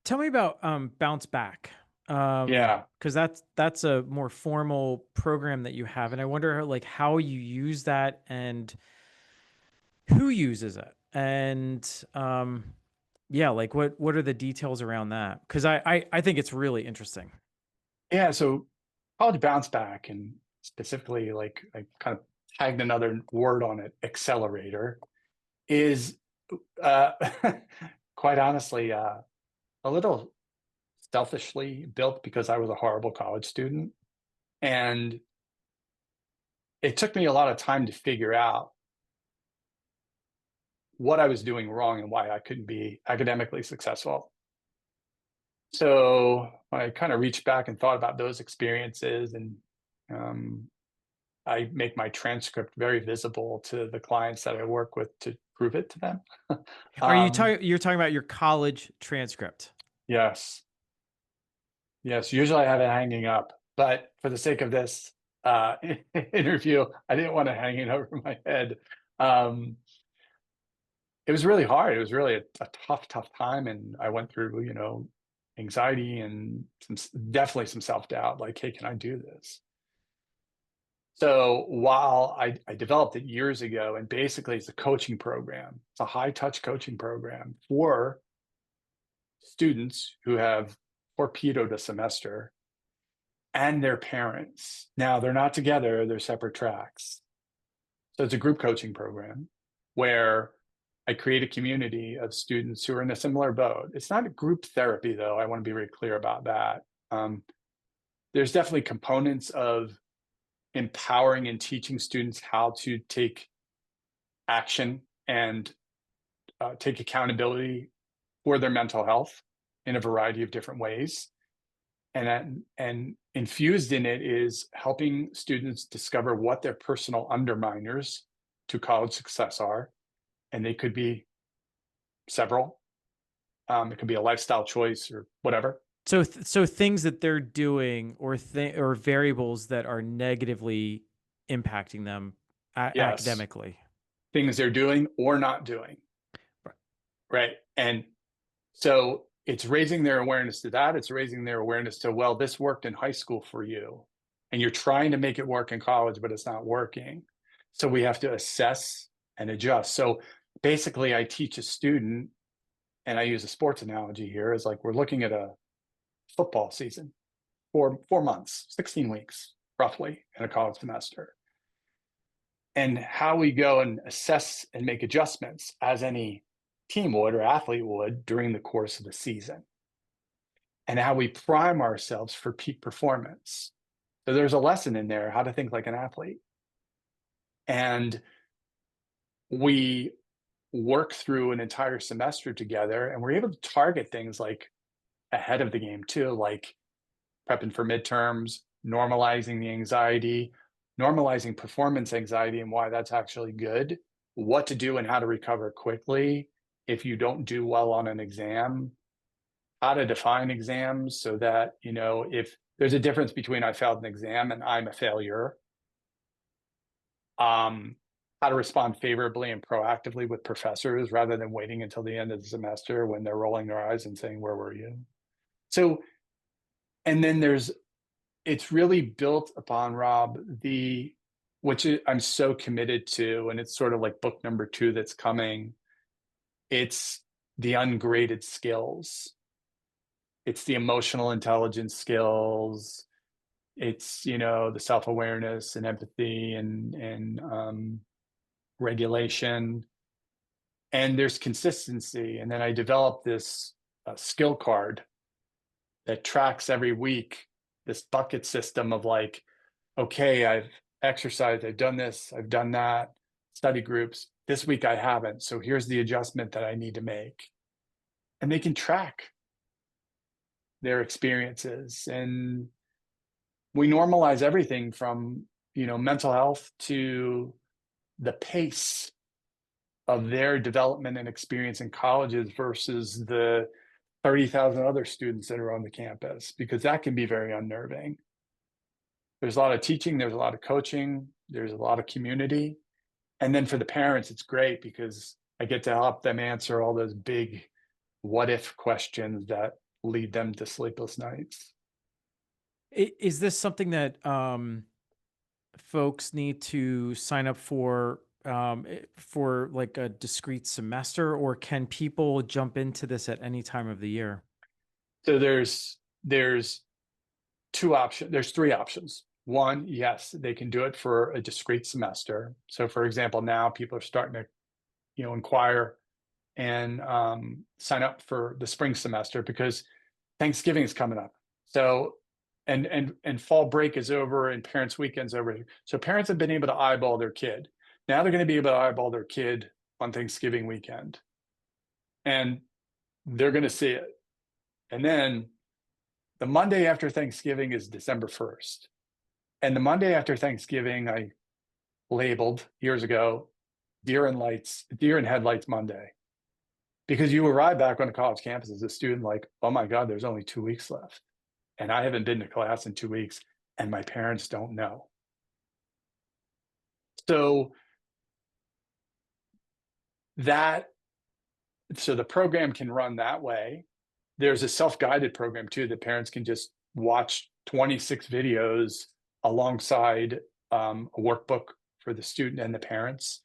Tell me about BounceBack, Yeah. because that's a more formal program that you have, and I wonder like how you use that and who uses it, and yeah, like what are the details around that? Because I think it's really interesting. Yeah. So college bounce back, and specifically, like I kind of tagged another word on it, accelerator, is uh, quite honestly a little selfishly built because I was a horrible college student. And it took me a lot of time to figure out what I was doing wrong and why I couldn't be academically successful. So I kind of reached back and thought about those experiences, and um, I make my transcript very visible to the clients that I work with to prove it to them. Are you um, talking? You're talking about your college transcript? yes, yes. Usually I have it hanging up, but for the sake of this interview, I didn't want to hang it over my head. Um, it was really hard. It was really a tough, tough time, and I went through, anxiety and definitely some self doubt. Like, hey, can I do this? So while I developed it years ago, and basically it's a coaching program, it's a high touch coaching program for students who have torpedoed a semester and their parents. Now they're not together, they're separate tracks. So it's a group coaching program where I create a community of students who are in a similar boat. It's not a group therapy, though. I want to be very clear about that. There's definitely components of empowering and teaching students how to take action and take accountability for their mental health in a variety of different ways. And infused in it is helping students discover what their personal underminers to college success are. And they could be several. It could be a lifestyle choice or whatever. So things that they're doing, or variables that are negatively impacting them Yes, academically. things they're doing or not doing. Right. Right. And so it's raising their awareness to that. It's raising their awareness to, well, this worked in high school for you, and you're trying to make it work in college, but it's not working. So we have to assess and adjust. So basically, I teach a student, and I use a sports analogy here, is like we're looking at a football season, 4 months, 16 weeks, roughly, in a college semester. And how we go and assess and make adjustments as any team would or athlete would during the course of the season, and how we prime ourselves for peak performance. So there's a lesson in there, how to think like an athlete. And we work through an entire semester together, and we're able to target things like ahead of the game too, like prepping for midterms, normalizing the anxiety, normalizing performance anxiety and why that's actually good, what to do and how to recover quickly if you don't do well on an exam, how to define exams so that, if there's a difference between I failed an exam and I'm a failure, um, how to respond favorably and proactively with professors rather than waiting until the end of the semester when they're rolling their eyes and saying, "Where were you?" So, and then it's really built upon, Rob, I'm so committed to, and it's sort of like book number 2 that's coming. It's the ungraded skills. It's the emotional intelligence skills. It's, the self-awareness and empathy and regulation. And there's consistency. And then I developed this skill card that tracks every week, this bucket system of like, okay, I've exercised, I've done this, I've done that, study groups. This week I haven't. So here's the adjustment that I need to make. And they can track their experiences. And we normalize everything from, mental health to the pace of their development and experience in colleges versus the 30,000 other students that are on the campus, because that can be very unnerving. There's a lot of teaching, there's a lot of coaching, there's a lot of community. And then for the parents, it's great because I get to help them answer all those big what if questions that lead them to sleepless nights. Is this something that folks need to sign up for like a discrete semester, or can people jump into this at any time of the year? So there's there's 3 options. One, yes, they can do it for a discrete semester. So for example, now people are starting to, inquire and sign up for the spring semester because Thanksgiving is coming up. So and fall break is over and parents' weekend's over. So parents have been able to eyeball their kid. Now they're going to be able to eyeball their kid on Thanksgiving weekend. And they're going to see it. And then the Monday after Thanksgiving is December 1st. And the Monday after Thanksgiving, I labeled years ago Deer and Headlights Monday. Because you arrive back on a college campus as a student, like, oh my God, there's only 2 weeks left. And I haven't been to class in 2 weeks, and my parents don't know. So that so the program can run that way. There's a self-guided program too that parents can just watch 26 videos alongside a workbook for the student and the parents.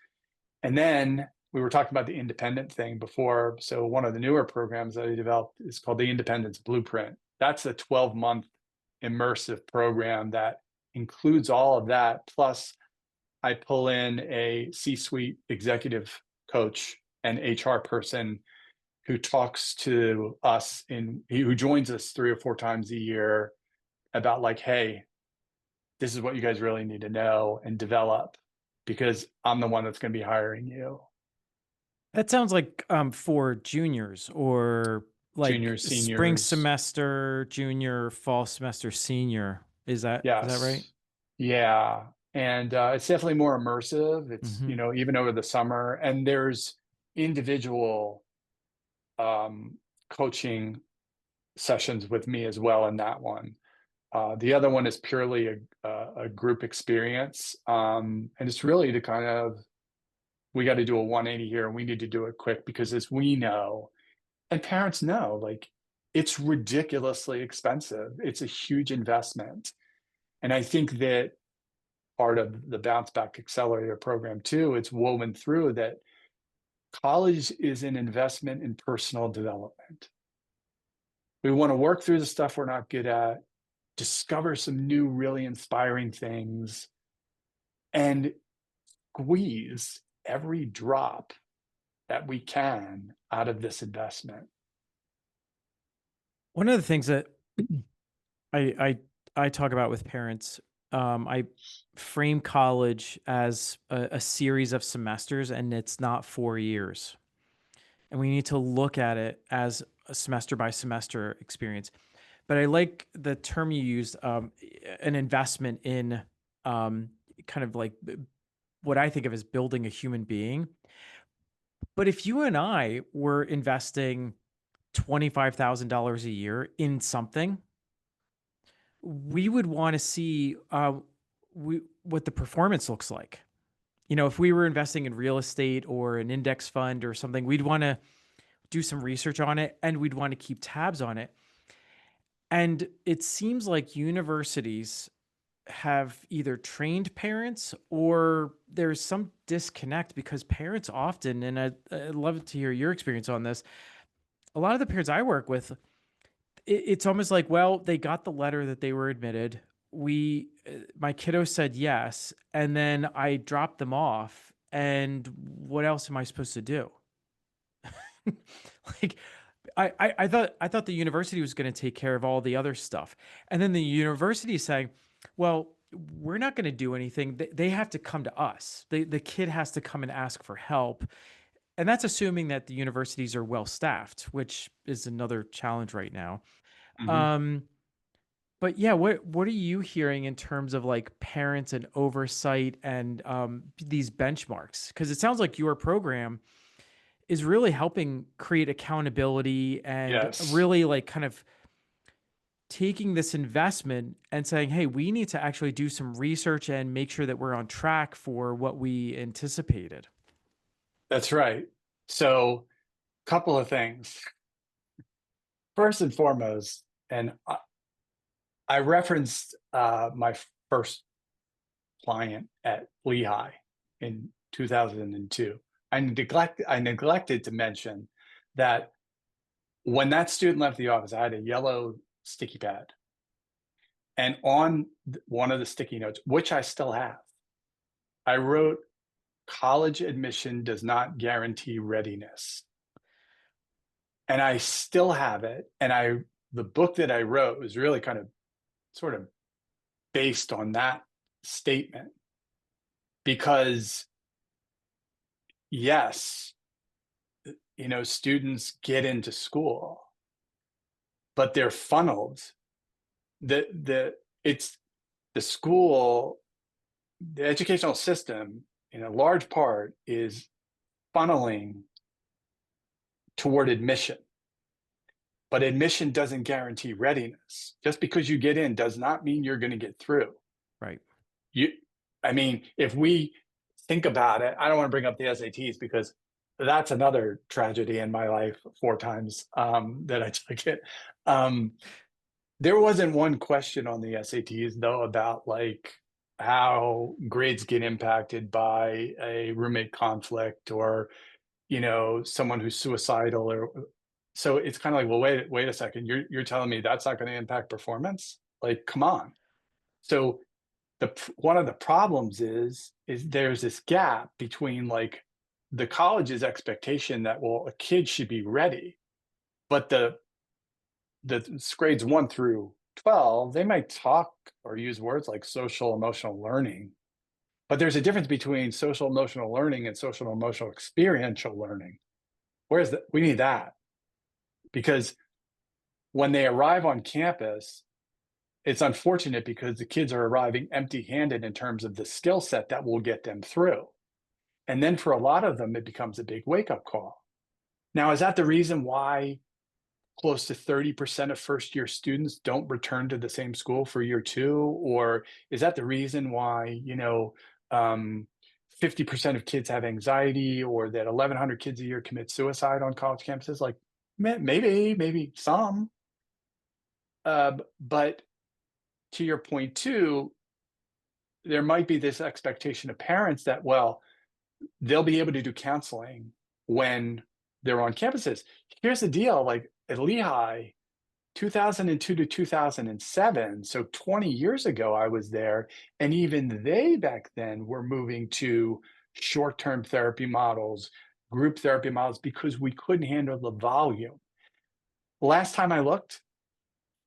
And then we were talking about the independent thing before. So one of the newer programs that I developed is called the Independence Blueprint. That's a 12-month immersive program that includes all of that. Plus, I pull in a C-suite executive coach and HR person who talks to us who joins us 3 or 4 times a year about like, hey, this is what you guys really need to know and develop because I'm the one that's going to be hiring you. That sounds like for juniors, or like Juniors, spring seniors. semester, junior, fall semester, senior. Is that right? Yes. Yeah. And it's definitely more immersive. It's, Hmm. even over the summer. And there's individual um, coaching sessions with me as well in that one. The other one is purely a group experience. And it's really to kind of, we got to do a 180 here and we need to do it quick because as we know, and parents know, like it's ridiculously expensive. It's a huge investment. And I think that part of the BounceBack Accelerator Program too, it's woven through that college is an investment in personal development. We want to work through the stuff we're not good at, discover some new, really inspiring things, and squeeze every drop that we can out of this investment. One of the things that I I I talk about with parents I frame college as a series of semesters, and it's not 4 years. And we need to look at it as a semester by semester experience. But I like the term you used, an investment in um, kind of like what I think of as building a human being. But if you and I were investing $25,000 a year in something, we would want to see what the performance looks like. You know, if we were investing in real estate or an index fund or something, we'd want to do some research on it and we'd want to keep tabs on it. And it seems like universities have either trained parents or there's some disconnect because parents often, and I'd love to hear your experience on this. A lot of the parents I work with, it's almost like, well, they got the letter that they were admitted. My kiddo said yes, and then I dropped them off. And what else am I supposed to do? Like, I thought the university was going to take care of all the other stuff, and then the university is saying, "Well, we're not going to do anything. They have to come to us. The kid has to come and ask for help." And that's assuming that the universities are well staffed, which is another challenge right now. Mhm. Um, but yeah, what are you hearing in terms of like parents and oversight and these benchmarks? Because it sounds like your program is really helping create accountability and Yes, really like kind of taking this investment and saying, hey, we need to actually do some research and make sure that we're on track for what we anticipated. that's right. So, couple of things. First and foremost, and I referenced my first client at Lehigh in 2002. I neglected to mention that when that student left the office, I had a yellow sticky pad, and on one of the sticky notes, which I still have, I wrote, "College admission does not guarantee readiness." And I still have it. And the book that I wrote was really kind of sort of based on that statement because yes, students get into school, but they're funneled. It's the school, the educational system in a large part is funneling toward admission. But admission doesn't guarantee readiness. Just because you get in does not mean you're going to get through. Right. You, I mean, if we think about it, I don't want to bring up the SATs because that's another tragedy in my life. 4 times that I took it. Um, there wasn't one question on the SATs though about like how grades get impacted by a roommate conflict or someone who's suicidal or so it's kind of like, well, wait a second, you're telling me that's not going to impact performance? Like, come on. So one of the problems is there's this gap between like the college's expectation that well a kid should be ready, but the grades 1 through 12 they might talk or use words like social emotional learning, but there's a difference between social emotional learning and social emotional experiential learning. We need that because when they arrive on campus, it's unfortunate because the kids are arriving empty handed in terms of the skill set that will get them through. And then for a lot of them, it becomes a big wake up call. Now, is that the reason why close to 30% of first year students don't return to the same school for year 2? Or is that the reason why, 50% of kids have anxiety or that 1,100 kids a year commit suicide on college campuses? Like, maybe some. But to your point too, there might be this expectation of parents that, well, they'll be able to do counseling when they're on campuses. Here's the deal, like at Lehigh, 2002 to 2007, so 20 years ago, I was there, and even they back then were moving to short-term therapy models, group therapy models, because we couldn't handle the volume. Last time I looked,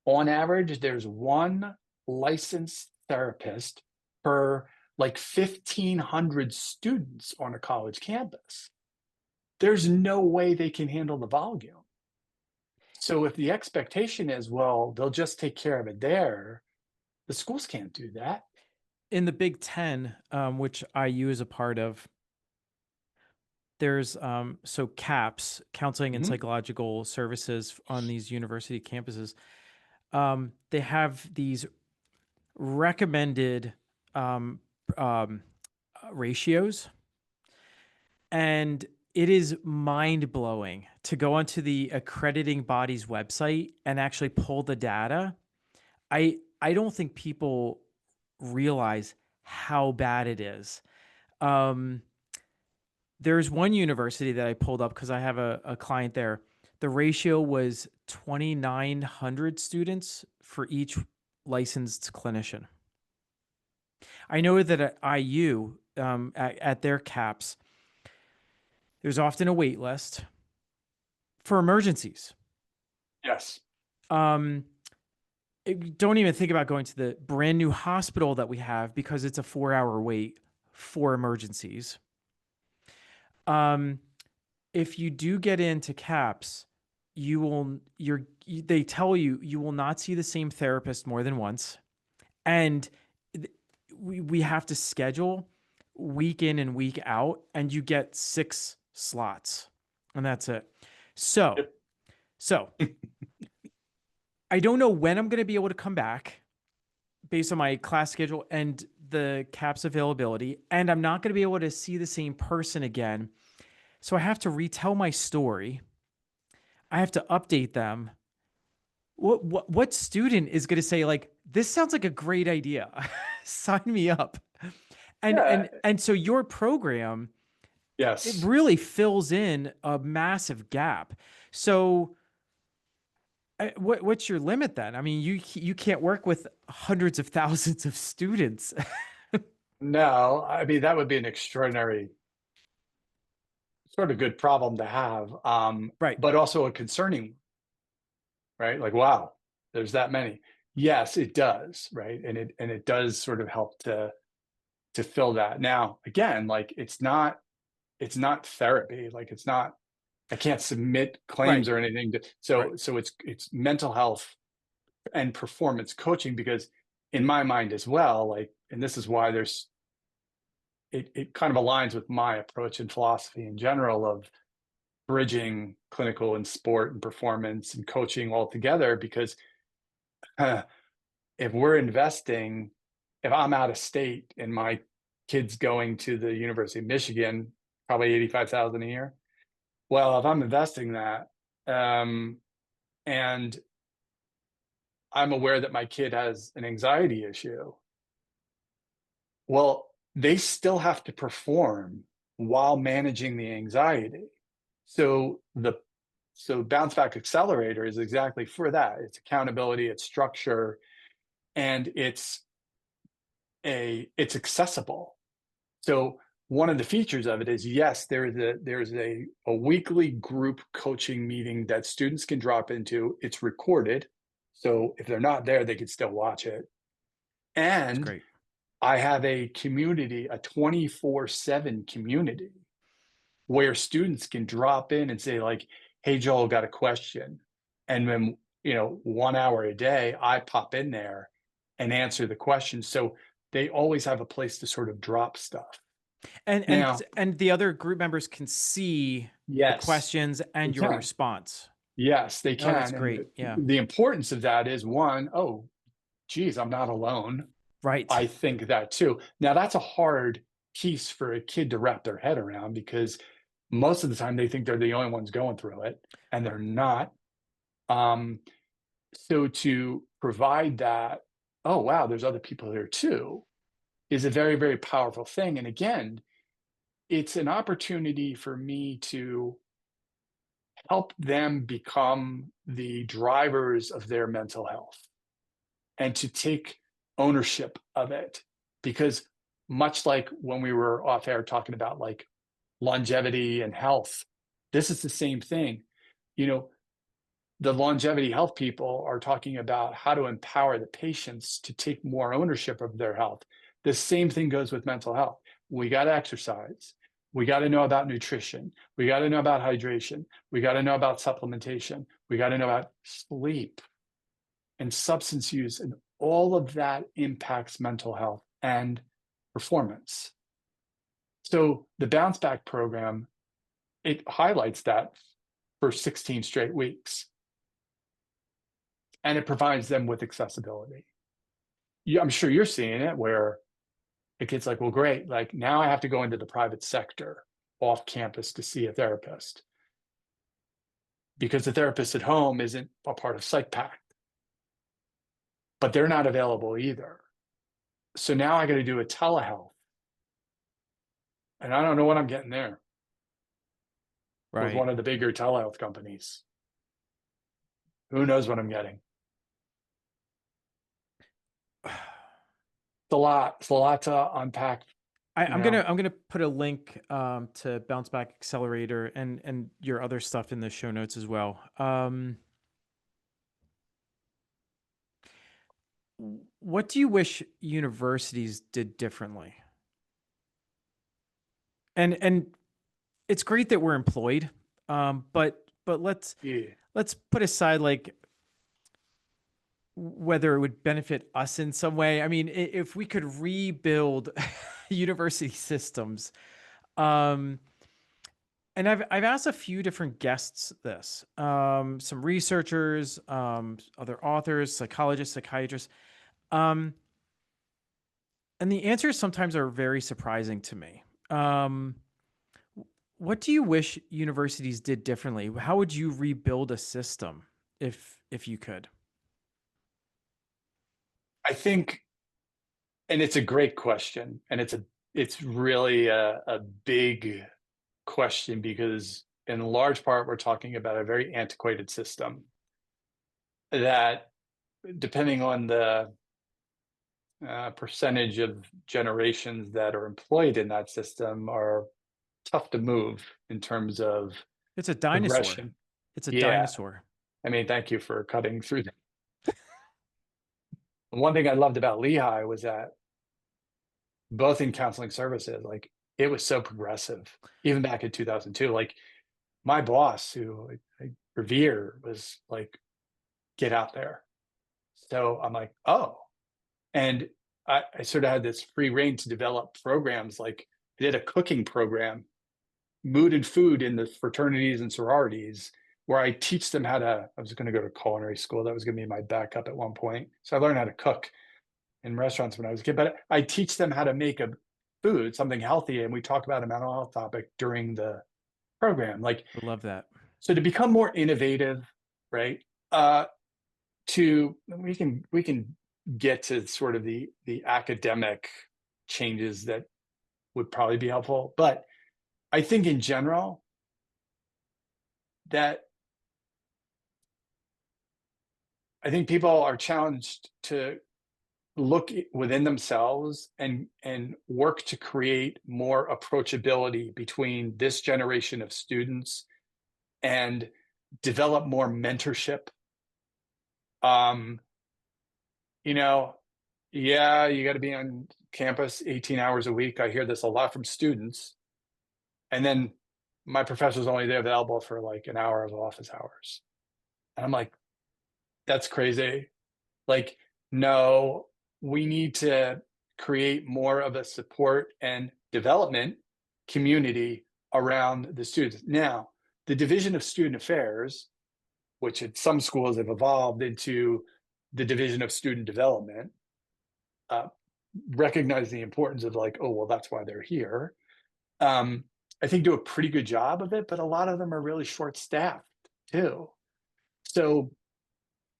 on average, there's one licensed therapist per like 1,500 students on a college campus. There's no way they can handle the volume. So if the expectation is, well, they'll just take care of it there, the schools can't do that. In the Big Ten, which IU is a part of, there's so CAPS, Counseling and Mhm. Psychological Services on these university campuses. They have these recommended um, um, ratios, and it is mind blowing to go onto the accrediting body's website and actually pull the data. I don't think people realize how bad it is. Um, there's one university that I pulled up because I have a client there. The ratio was 2,900 students for each licensed clinician. I know that at IU, at their caps, there's often a wait list for emergencies. Yes. Um, don't even think about going to the brand new hospital that we have because it's a 4 hour wait for emergencies. Um, if you do get into caps, they tell you you will not see the same therapist more than once. And we have to schedule week in and week out, and you get 6 slots, and that's it. So, Yep. so I don't know when I'm going to be able to come back based on my class schedule and the caps availability, and I'm not going to be able to see the same person again. So I have to retell my story. I have to update them. What student is going to say like this sounds like a great idea? Sign me up. And Yeah. and and so your program, it Yes. really fills in a massive gap. So what's your limit then? I mean, you can't work with hundreds of thousands of students. No, I mean, that would be an extraordinary sort of good problem to have, Right. but also a concerning, right? Like, wow, there's that many. Yes, it does, right? And it does sort of help to fill that. Now, again, like it's not therapy. Like it's not. I can't submit claims Right. or anything. Right. So it's mental health and performance coaching because in my mind as well, like, and this is why it kind of aligns with my approach and philosophy in general of bridging clinical and sport and performance and coaching all together because uh, if we're investing, if I'm out of state and my kid's going to the University of Michigan, probably 85,000 a year. Well, if I'm investing that, and I'm aware that my kid has an anxiety issue, well, they still have to perform while managing the anxiety. So BounceBack Accelerator is exactly for that. It's accountability, it's structure, and it's accessible. So one of the features of it is yes, there's a weekly group coaching meeting that students can drop into. It's recorded. So if they're not there, they can still watch it. It's And great. I have a community, a 24/7 community where students can drop in and say like, "Hey Joel, got a question." And then, 1 hour a day, I pop in there and answer the question. So they always have a place to sort of drop stuff. And and Now, and the other group members can see the yes, questions they and your can. response. Yes, they Oh, that's can. And great. Yeah. the importance of that is one, oh, geez, I'm not alone. Right. I think that too. Now, that's a hard piece for a kid to wrap their head around because most of the time they think they're the only ones going through it, and they're not. Um, so to provide that, oh, wow, there's other people here too, is a very, very powerful thing. And again, it's an opportunity for me to help them become the drivers of their mental health and to take ownership of it. Because much like when we were off air talking about like longevity and health, this is the same thing. You know, the longevity health people are talking about how to empower the patients to take more ownership of their health. The same thing goes with mental health. We got to exercise. We got to know about nutrition. We got to know about hydration. We got to know about supplementation. We got to know about sleep and substance use. And all of that impacts mental health and performance. So the BounceBack program, it highlights that for 16 straight weeks. And it provides them with accessibility. I'm sure you're seeing it where a kid's like, well, great. Like now I have to go into the private sector off campus to see a therapist because the therapist at home isn't a part of PsycPack, but they're not available either. So now I got to do a telehealth. And I don't know what I'm getting there with Right. one of the bigger telehealth companies. Who knows what I'm getting? It's a lot. It's a lot to unpack. I'm gonna put a link to BounceBack Accelerator and your other stuff in the show notes as well. What do you wish universities did differently? And it's great that we're employed, but let's Yeah. put aside like whether it would benefit us in some way. I mean, if we could rebuild university systems, um, and I've asked a few different guests this, some researchers, other authors, psychologists, psychiatrists, um, and the answers sometimes are very surprising to me. What do you wish universities did differently? How would you rebuild a system if you could? I think, and it's a great question, and it's really a big question because in large part we're talking about a very antiquated system that, depending on the percentage of generations that are employed in that system, are tough to move in terms of It's a dinosaur. progression. It's a Yeah, dinosaur. I mean, thank you for cutting through that. One thing I loved about Lehigh was that both in counseling services, like it was so progressive, even back in 2002. Like my boss, who I revere, was like, get out there. So I'm like, oh. And I sort of had this free reign to develop programs. Like I did a cooking program, mood and food in the fraternities and sororities, where I teach them how to, I was going to go to culinary school. That was going to be my backup at one point. So I learned how to cook in restaurants when I was a kid, but I teach them how to make a food, something healthy. And we talk about a mental health topic during the program. Like, I love that. so to become more innovative, right? We can get to sort of the academic changes that would probably be helpful. But I think in general that I think people are challenged to look within themselves and work to create more approachability between this generation of students and develop more mentorship. Um, you know, yeah, you got to be on campus 18 hours a week. I hear this a lot from students. And then my professor's only there available for like an hour of office hours. And I'm like, that's crazy. Like, no, we need to create more of a support and development community around the students. Now, the Division of Student Affairs, which at some schools have evolved into the Division of Student Development, uh, recognize the importance of like, oh, well, that's why they're here. I think do a pretty good job of it, but a lot of them are really short staffed too. So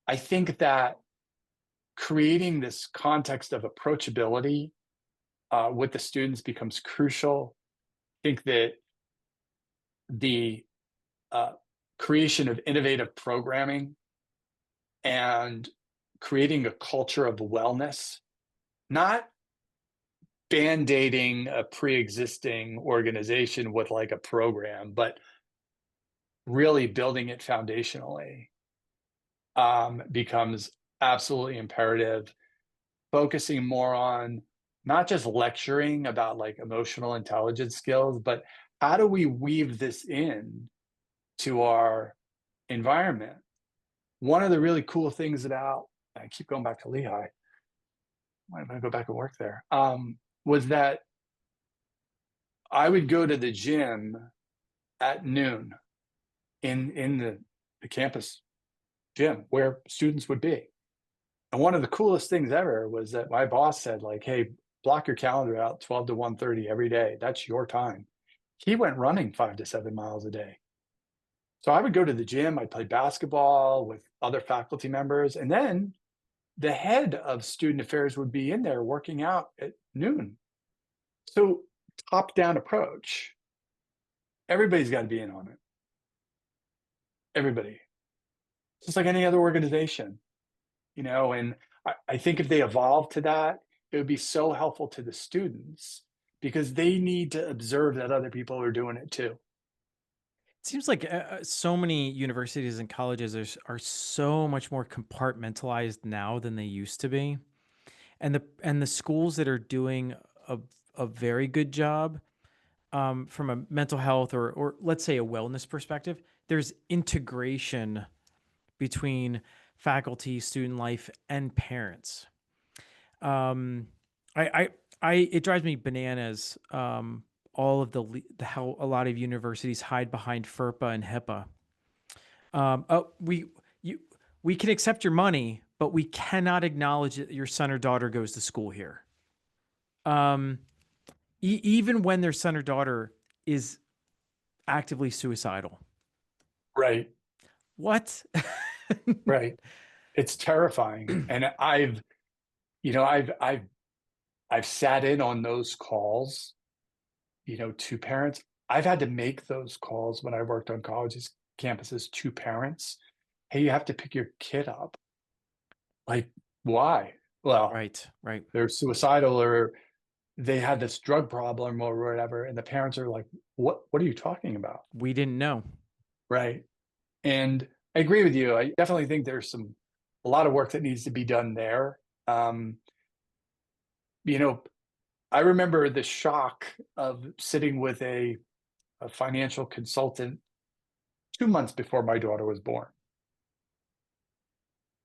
I think that creating this context of approachability with the students becomes crucial. I think that the creation of innovative programming and creating a culture of wellness, not band-aiding a pre-existing organization with like a program, but really building it foundationally becomes absolutely imperative, focusing more on not just lecturing about like emotional intelligence skills, but how do we weave this in to our environment? One of the really cool things about, I keep going back to Lehigh, I'm going to go back and work there, was that I would go to the gym at noon in the campus gym where students would be. And one of the coolest things ever was that my boss said, like, hey, block your calendar out 12 to 1:30 every day. That's your time. He went running 5 to 7 miles a day. So I would go to the gym, I'd play basketball with other faculty members, and then the head of student affairs would be in there working out at noon. So top down approach. Everybody's got to be in on it. Everybody. Just like any other organization, and I think if they evolve to that, it would be so helpful to the students because they need to observe that other people are doing it too. It seems like so many universities and colleges are so much more compartmentalized now than they used to be, and the schools that are doing a a very good job from a mental health or let's say a wellness perspective, there's integration between faculty, student life, and parents. Um, I, it drives me bananas. All of how a lot of universities hide behind FERPA and HIPAA. Oh, you we can accept your money, but we cannot acknowledge that your son or daughter goes to school here. Um, even when their son or daughter is actively suicidal. Right, What? right. It's terrifying. And you know, I've sat in on those calls, to parents. I've had to make those calls when I worked on colleges, campuses to parents. Hey, you have to pick your kid up. Like, why? Well, Right, right. they're suicidal or they had this drug problem or whatever. And the parents are like, what are you talking about? We didn't know. Right. And I agree with you. I definitely think there's a lot of work that needs to be done there. Um, you know, I remember the shock of sitting with a financial consultant 2 months before my daughter was born.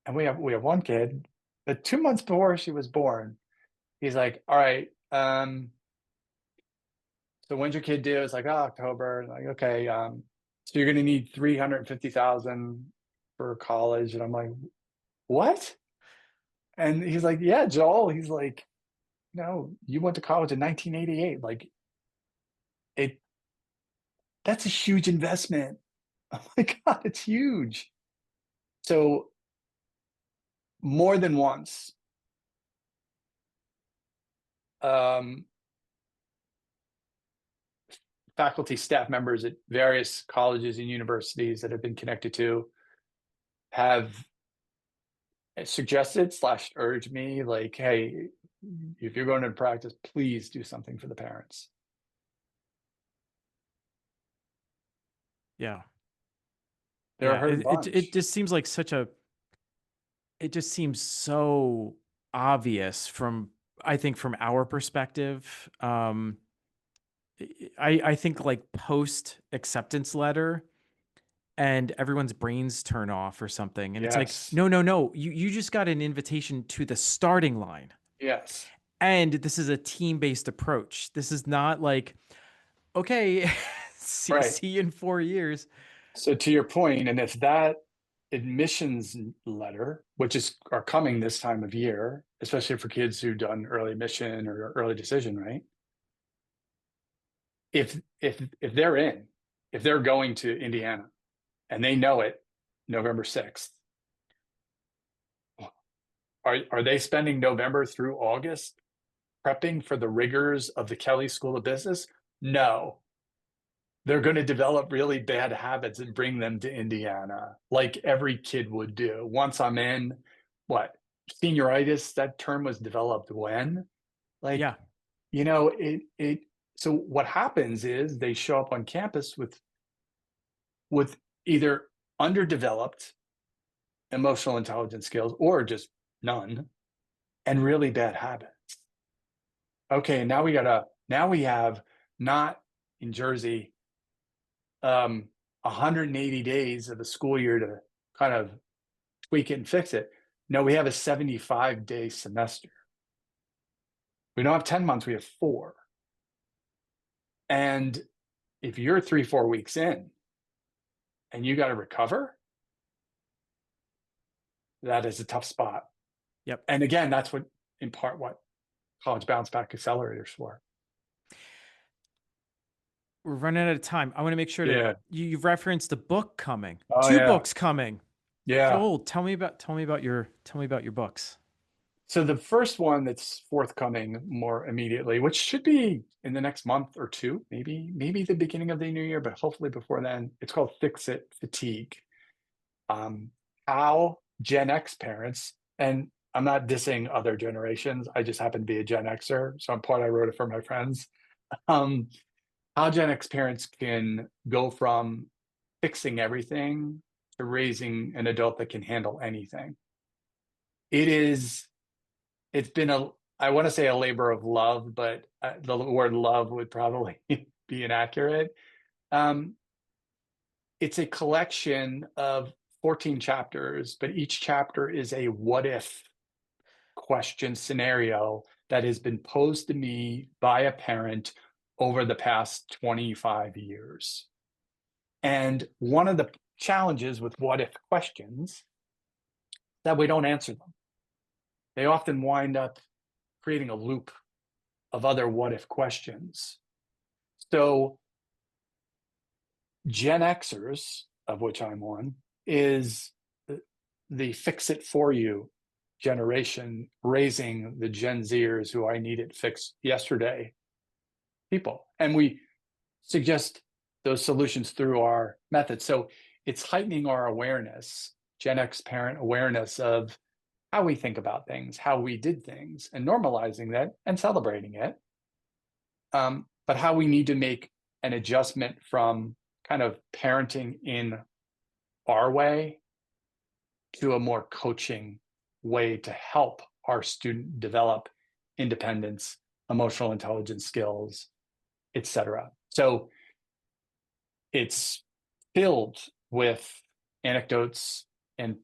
And we have one kid, but 2 months before she was born, he's like, all right, so when's your kid due? It's like, oh, October. Like, okay, so you're gonna need 350,000 for college. And I'm like, what? And he's like, yeah, Joel. He's like, no, you went to college in 1988. Like, it that's a huge investment. Oh my God, it's huge. So more than once, um, faculty, staff members at various colleges and universities that have been connected to have suggested slash urged me like, hey, if you're going to practice, please do something for the parents. Yeah. They're a Yeah. hurt It bunch. just seems like it just seems so obvious from, I think, from our perspective. I think like post acceptance letter and everyone's brains turn off or something. And it's like, Yes. no, no, no. You just got an invitation to the starting line. Yes. And this is a team-based approach. This is not like, okay, Right. see you in 4 years. So to your point, and if that admissions letter, which are coming this time of year, especially for kids who've done early admission or early decision, right? If they're in, if they're going to Indiana and they know it November 6th, are they spending November through August prepping for the rigors of the Kelley School of Business? No. They're going to develop really bad habits and bring them to Indiana, like every kid would do. Once I'm in, what, senioritis, that term was developed when? Like, Yeah. it so what happens is they show up on campus with either underdeveloped emotional intelligence skills, or just none, and really bad habits. Okay, now we have, not in Jersey, 180 days of the school year to kind of tweak it and fix it. No, we have a 75-day semester. We don't have 10 months, we have 4. And if you're 3-4 weeks in and you got to recover, that is a tough spot. Yep. And again, that's what, in part, what college BounceBack Accelerators for. We're running out of time. I want to make sure Yeah. to you've referenced a book coming. Oh, 2 yeah. books coming. Yeah. Joel, tell me about your books. So the first one that's forthcoming more immediately, which should be in the next month or 2, maybe the beginning of the new year, but hopefully before then, it's called Fix It Fatigue. How Gen X parents, and I'm not dissing other generations, I just happen to be a Gen Xer, so in part I wrote it for my friends. How Gen X parents can go from fixing everything to raising an adult that can handle anything. It's been I want to say a labor of love, but the word love would probably be inaccurate. It's a collection of 14 chapters, but each chapter is a what if question scenario that has been posed to me by a parent over the past 25 years. And one of the challenges with what if questions that we don't answer them. They often wind up creating a loop of other what if questions. So Gen Xers, of which I'm one, is the fix it for you generation, raising the Gen Zers who I needed fixed yesterday people. And we suggest those solutions through our methods. So it's heightening our awareness, Gen X parent awareness of how we think about things, how we did things, and normalizing that and celebrating it. But how we need to make an adjustment from kind of parenting in our way to a more coaching way to help our student develop independence, emotional intelligence skills, etc. So it's filled with anecdotes and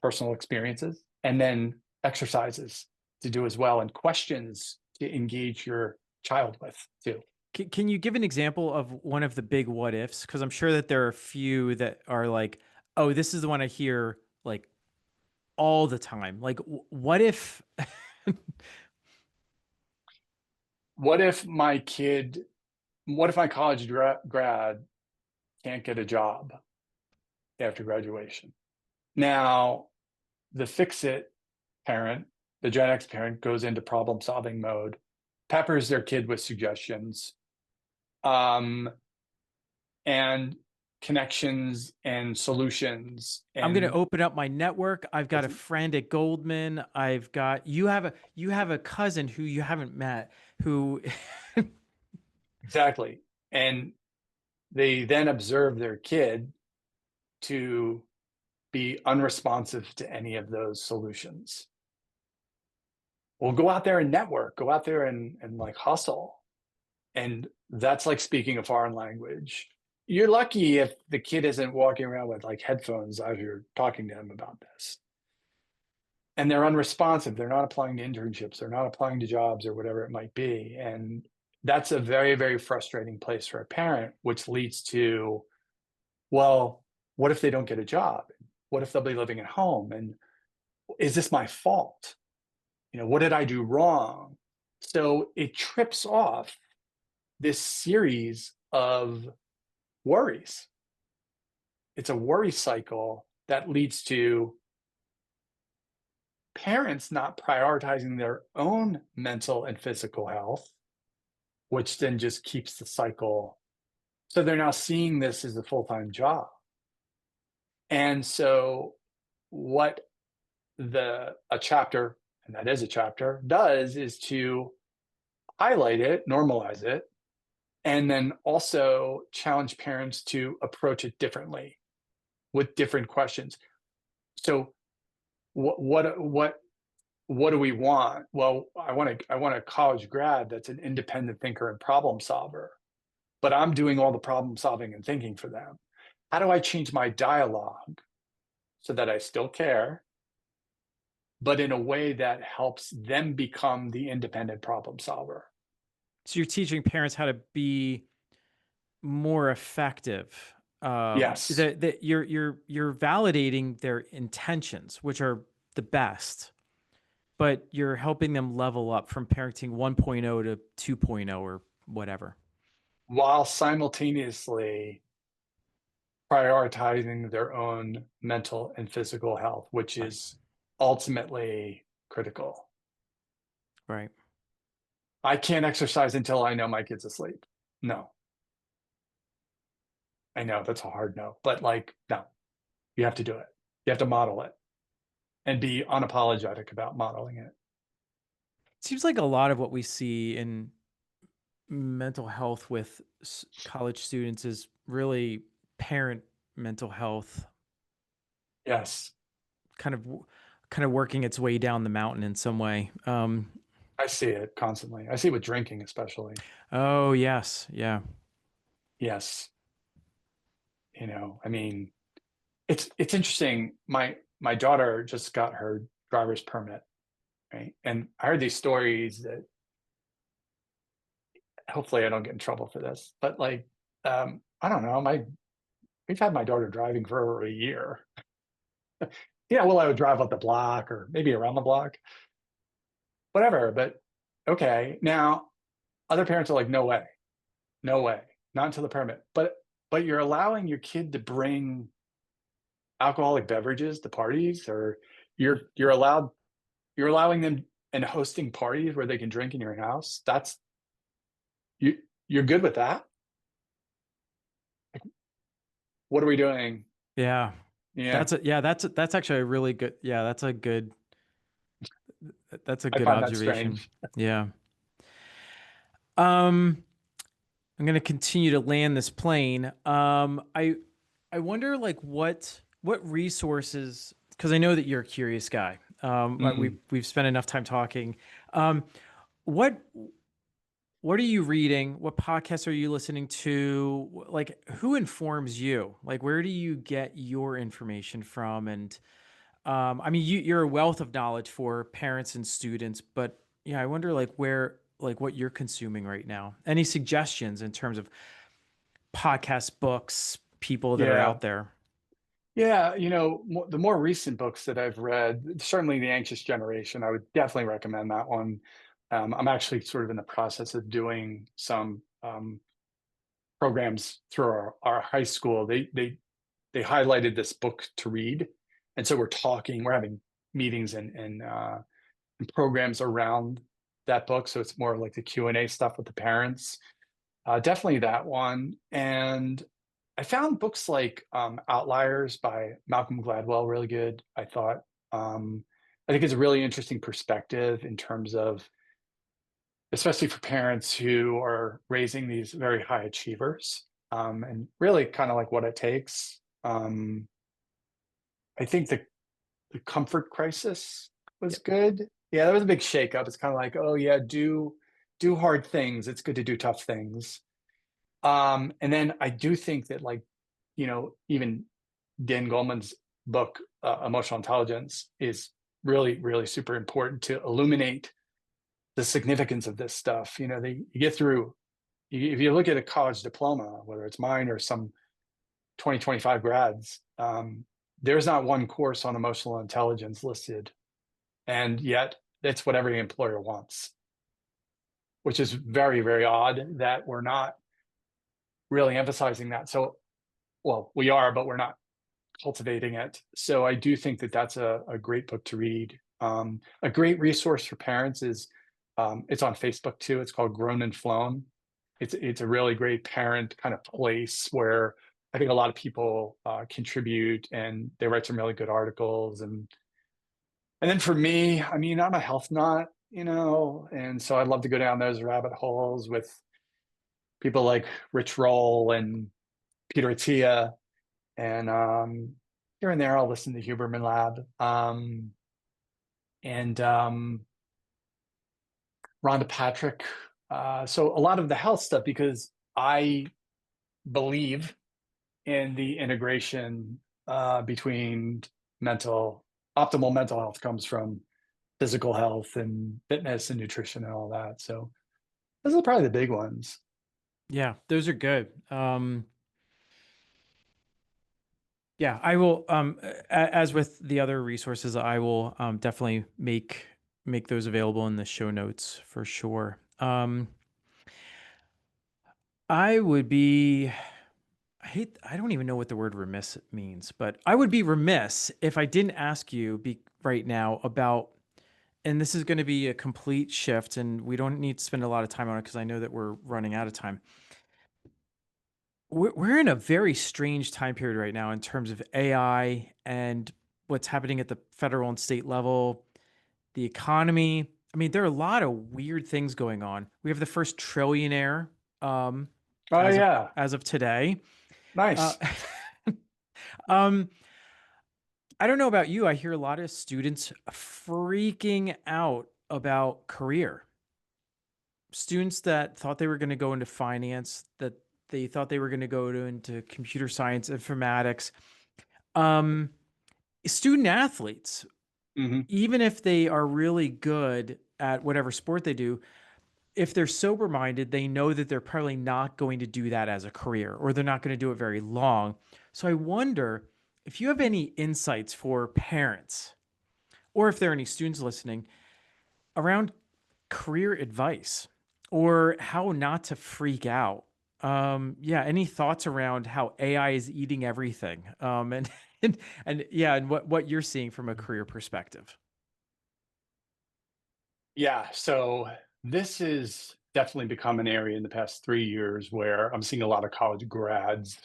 personal experiences, and then exercises to do as well, and questions to engage your child with too. Can you give an example of one of the big what ifs? Because I'm sure that there are a few that are like, oh, this is the one I hear like all the time. Like, what if? What if my college grad can't get a job after graduation? Now, the fix it parent, the Gen X parent, goes into problem solving mode, peppers their kid with suggestions, and connections and solutions. And I'm going to open up my network. I've got a friend at Goldman. You have a cousin who you haven't met who exactly. And they then observe their kid to be unresponsive to any of those solutions. Well, go out there and network, go out there and like hustle. And that's like speaking a foreign language. You're lucky if the kid isn't walking around with like headphones as you're talking to him about this. And they're unresponsive. They're not applying to internships. They're not applying to jobs or whatever it might be. And that's a very, very frustrating place for a parent, which leads to, well, what if they don't get a job? What if they'll be living at home? And is this my fault? What did I do wrong? So it trips off this series of worries. It's a worry cycle that leads to parents not prioritizing their own mental and physical health, which then just keeps the cycle. So they're now seeing this as a full-time job. And so what a chapter, and that is a chapter, does is to highlight it, normalize it, and then also challenge parents to approach it differently with different questions. So what do we want? Well, I want a college grad that's an independent thinker and problem solver, but I'm doing all the problem solving and thinking for them. How do I change my dialogue so that I still care, but in a way that helps them become the independent problem solver? So you're teaching parents how to be more effective. Yes. That you're validating their intentions, which are the best, but you're helping them level up from parenting 1.0 to 2.0 or whatever. While simultaneously prioritizing their own mental and physical health, which Right. is ultimately critical. Right. I can't exercise until I know my kid's asleep. No, I know that's a hard no, but like, no, you have to do it. You have to model it and be unapologetic about modeling it. Seems like a lot of what we see in mental health with college students is really parent mental health Yes, kind of kind of working its way down the mountain in some way. I see it constantly. I see it with drinking, especially. Oh, yes. Yeah. Yes, I mean, it's interesting. My daughter just got her driver's permit, right? And I heard these stories that hopefully I don't get in trouble for this, but like, I don't know, we've had my daughter driving for over a year. Yeah, well, I would drive up the block or maybe around the block, whatever. But okay, now other parents are like, no way, no way, not until the permit. But you're allowing your kid to bring alcoholic beverages to parties, or you're allowing them and hosting parties where they can drink in your house. That's you. You're good with that. Like, what are we doing? Yeah. Yeah, That's actually a really good, yeah, that's a I good find that observation. strange. Yeah. Um, I'm going to continue to land this plane. I wonder like what resources, because I know that you're a curious guy. Mm. We've spent enough time talking. Um, what what are you reading? What podcasts are you listening to? Like, who informs you? Like, where do you get your information from? And I mean, you're a wealth of knowledge for parents and students, but yeah, I wonder like like what you're consuming right now. Any suggestions in terms of podcasts, books, people that are Yeah, out there? yeah. The more recent books that I've read, certainly The Anxious Generation, I would definitely recommend that one. I'm actually sort of in the process of doing some programs through our high school. They highlighted this book to read, and so we're having meetings and programs around that book. So it's more like the Q&A stuff with the parents. Definitely that one. And I found books like Outliers by Malcolm Gladwell really good. I think it's a really interesting perspective in terms of, especially for parents who are raising these very high achievers, and really kind of like what it takes. I think the comfort crisis was Yep. good. Yeah, that was a big shakeup. It's kind of like, oh yeah, do hard things. It's good to do tough things. And then I do think that, like, even Dan Goleman's book, Emotional Intelligence, is really, really super important to illuminate the significance of this stuff. You get through, if you look at a college diploma, whether it's mine or some 2025 grads, there's not one course on emotional intelligence listed. And yet that's what every employer wants, which is very, very odd that we're not really emphasizing that. So, well, we are, but we're not cultivating it. So I do think that that's a great book to read. A great resource for parents is, it's on Facebook too. It's called Grown and Flown. It's a really great parent kind of place where I think a lot of people contribute, and they write some really good articles. And then for me, I mean, I'm a health nut, and so I'd love to go down those rabbit holes with people like Rich Roll and Peter Attia, and here and there, I'll listen to Huberman Lab, and Rhonda Patrick. So a lot of the health stuff, because I believe in the integration between optimal mental health comes from physical health and fitness and nutrition and all that. So those are probably the big ones. Yeah, those are good. Yeah, I will. As with the other resources, I will definitely make those available in the show notes for sure. I would be. I don't even know what the word remiss means, but I would be remiss if I didn't ask you right now about, and this is going to be a complete shift, and we don't need to spend a lot of time on it because I know that we're running out of time. We're in a very strange time period right now in terms of AI and what's happening at the federal and state level, the economy. I mean, there are a lot of weird things going on. We have the first trillionaire um, Oh yeah, as of today. Uh, nice. um, I don't know about you. I hear a lot of students freaking out about career. Students that thought they were going to go into finance, that they thought they were going to into computer science, informatics. Um, Student athletes, Hmm. even if they are really good at whatever sport they do, if they're sober minded, they know that they're probably not going to do that as a career, or they're not going to do it very long. So I wonder if you have any insights for parents, or if there are any students listening around career advice or how not to freak out. Yeah, any thoughts around how AI is eating everything? And yeah, and what you're seeing from a career perspective. Yeah, so this has definitely become an area in the past 3 years where I'm seeing a lot of college grads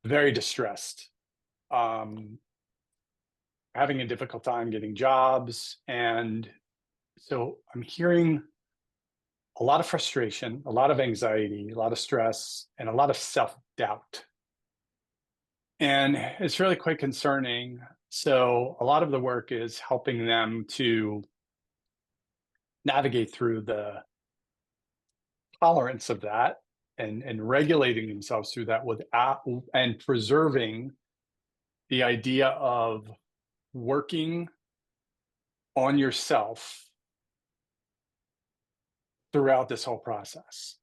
very distressed, um, having a difficult time getting jobs. And so I'm hearing a lot of frustration, a lot of anxiety, a lot of stress, and a lot of self doubt. And it's really quite concerning. So a lot of the work is helping them to navigate through the tolerance of that, and regulating themselves through that without, and preserving the idea of working on yourself throughout this whole process.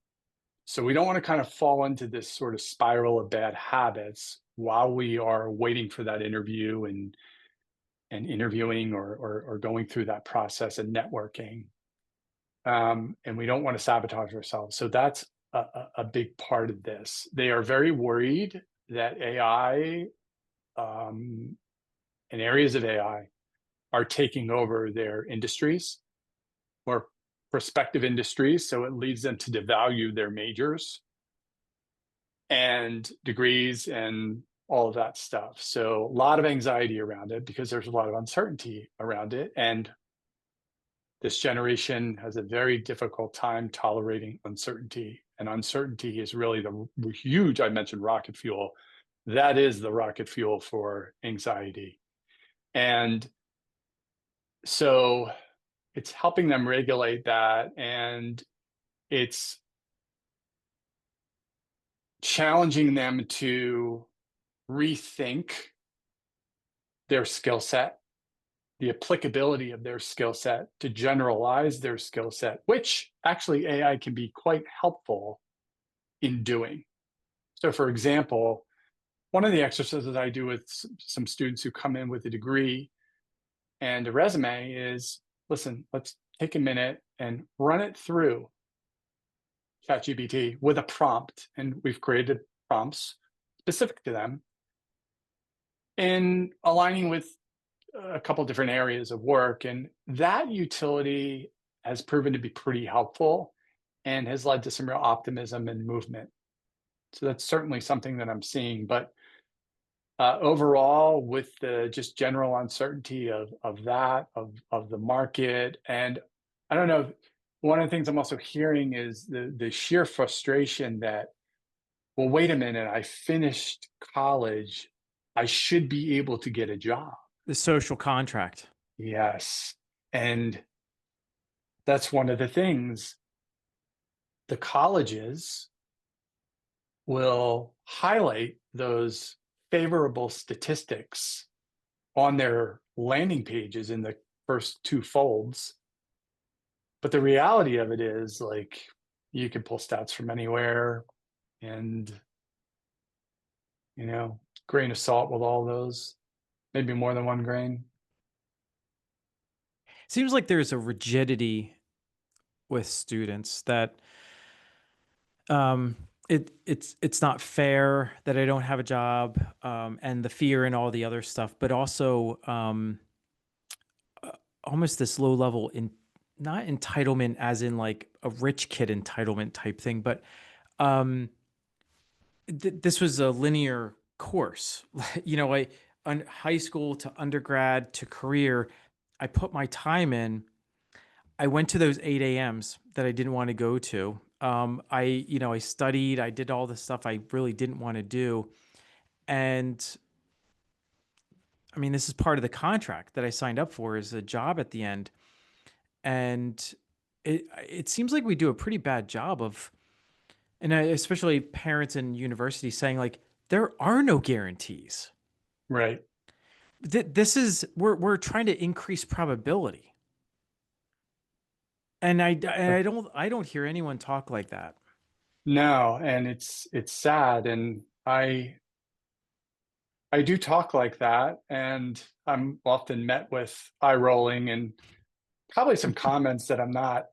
So we don't want to kind of fall into this sort of spiral of bad habits while we are waiting for that interview and interviewing, or going through that process and networking. And we don't want to sabotage ourselves. So that's a big part of this. They are very worried that AI, and areas of AI, are taking over their industries or prospective industries. So it leads them to devalue their majors and degrees and all of that stuff. So a lot of anxiety around it because there's a lot of uncertainty around it. And this generation has a very difficult time tolerating uncertainty. And uncertainty is really the huge, I mentioned rocket fuel. That is the rocket fuel for anxiety. And so it's helping them regulate that. And it's challenging them to rethink their skill set, the applicability of their skill set, to generalize their skill set, which actually AI can be quite helpful in doing. So, for example, one of the exercises I do with some students who come in with a degree and a resume is, listen, let's take a minute and run it through ChatGPT with a prompt. And we've created prompts specific to them in aligning with a couple different areas of work. And that utility has proven to be pretty helpful and has led to some real optimism and movement. So that's certainly something that I'm seeing. But overall, with the just general uncertainty of that, of the market, and I don't know, one of the things I'm also hearing is the sheer frustration that, well, wait a minute, I finished college, I should be able to get a job. The social contract. Yes. And that's one of the things the colleges will highlight those favorable statistics on their landing pages in the first two folds. But the reality of it is, like, you can pull stats from anywhere, and, grain of salt with all those, maybe more than one grain. Seems like there's a rigidity with students that um it's not fair that I don't have a job, and the fear and all the other stuff, but also uh, almost this low level in not entitlement as in like a rich kid entitlement type thing, but um this was a linear course. I high school to undergrad to career, I put my time in. I went to those 8 a.m.s that I didn't want to go to. I studied, I did all the stuff I really didn't want to do. And I mean, this is part of the contract that I signed up for, is a job at the end. And it seems like we do a pretty bad job of, and especially parents and universities saying like, there are no guarantees. Right. This is, we're trying to increase probability. And I don't hear anyone talk like that. No, and it's sad, and I do talk like that, and I'm often met with eye rolling and probably some comments that I'm not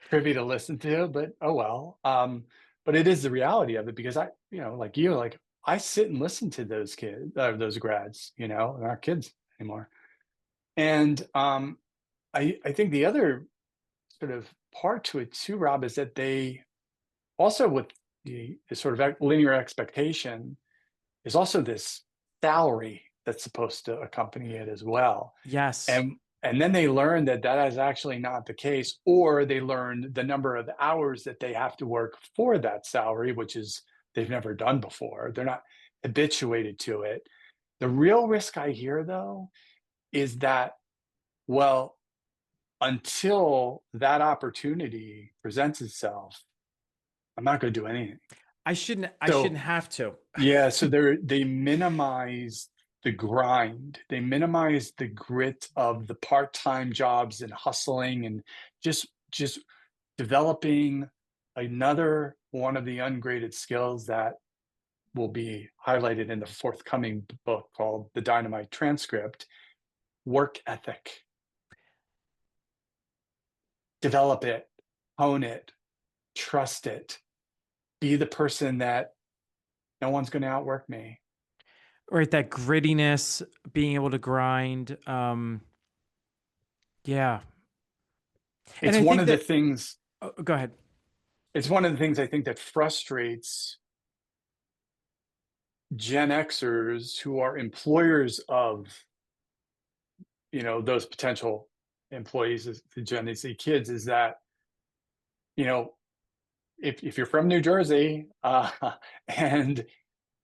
privy to listen to, but oh well. But it is the reality of it, because like you, like, I sit and listen to those kids, those grads. They're not kids anymore. And I think the other sort of part to it too, Rob, is that they also, with the sort of linear expectation, is also this salary that's supposed to accompany it as well. Yes. And then they learn that that is actually not the case, or they learn the number of hours that they have to work for that salary, which is they've never done before. They're not habituated to it. The real risk I hear, though, is that, well, until that opportunity presents itself, I'm not going to do anything. I shouldn't So have to. yeah, so they minimize the grind. They minimize the grit of the part-time jobs and hustling, and just developing another one of the ungraded skills that will be highlighted in the forthcoming book called The Dynamite Transcript: work ethic. Develop it, hone it, trust it. Be the person that no one's going to outwork me. Right, that grittiness, being able to grind. Yeah. And It's I one think of the that, things oh, go ahead. it's one of the things I think that frustrates Gen Xers who are employers of, those potential employees, the Gen Z kids, is that, you know, if you're from New Jersey, and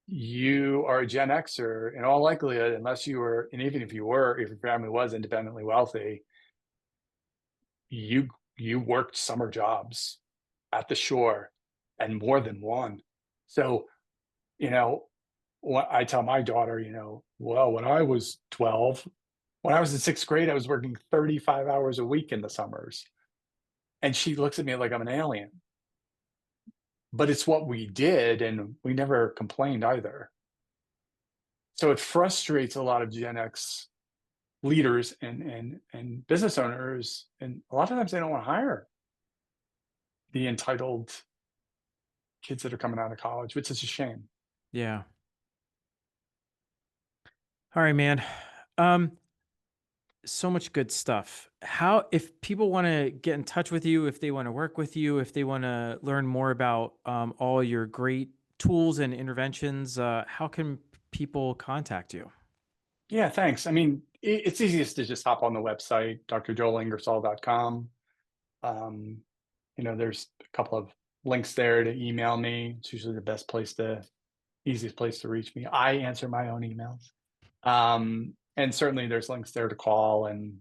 you are a Gen Xer, in all likelihood, unless you were, and even if you were, if your family was independently wealthy, you you worked summer jobs at the shore, and more than one. So, you know, what I tell my daughter, well, when I was 12, when I was in sixth grade, I was working 35 hours a week in the summers. And she looks at me like I'm an alien. But it's what we did, and we never complained either. So it frustrates a lot of Gen X leaders and business owners. And a lot of times they don't want to hire the entitled kids that are coming out of college, which is a shame. Yeah. All right, man. Um, so much good stuff. How, if people want to get in touch with you, if they want to work with you, if they want to learn more about all your great tools and interventions, how can people contact you? Yeah, thanks. I mean, it's easiest to just hop on the website, drjoelingersoll.com. Um, there's a couple of links there to email me. It's usually the best place to easiest place to reach me. I answer my own emails. And certainly there's links there to call, and,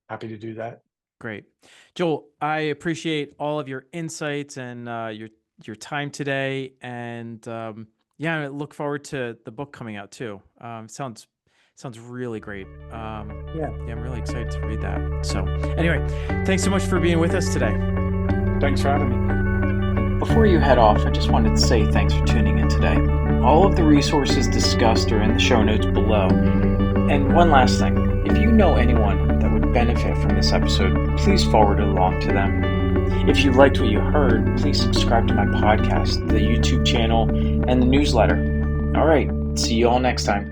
happy to do that. Great. Joel, I appreciate all of your insights and your time today. And yeah, I look forward to the book coming out too. Sounds really great. Yeah, I'm really excited to read that. So anyway, thanks so much for being with us today. Thanks for having me. Before you head off, I just wanted to say thanks for tuning in today. All of the resources discussed are in the show notes below. And one last thing, if you know anyone that would benefit from this episode, please forward it along to them. If you liked what you heard, please subscribe to my podcast, the YouTube channel, and the newsletter. All right, see you all next time.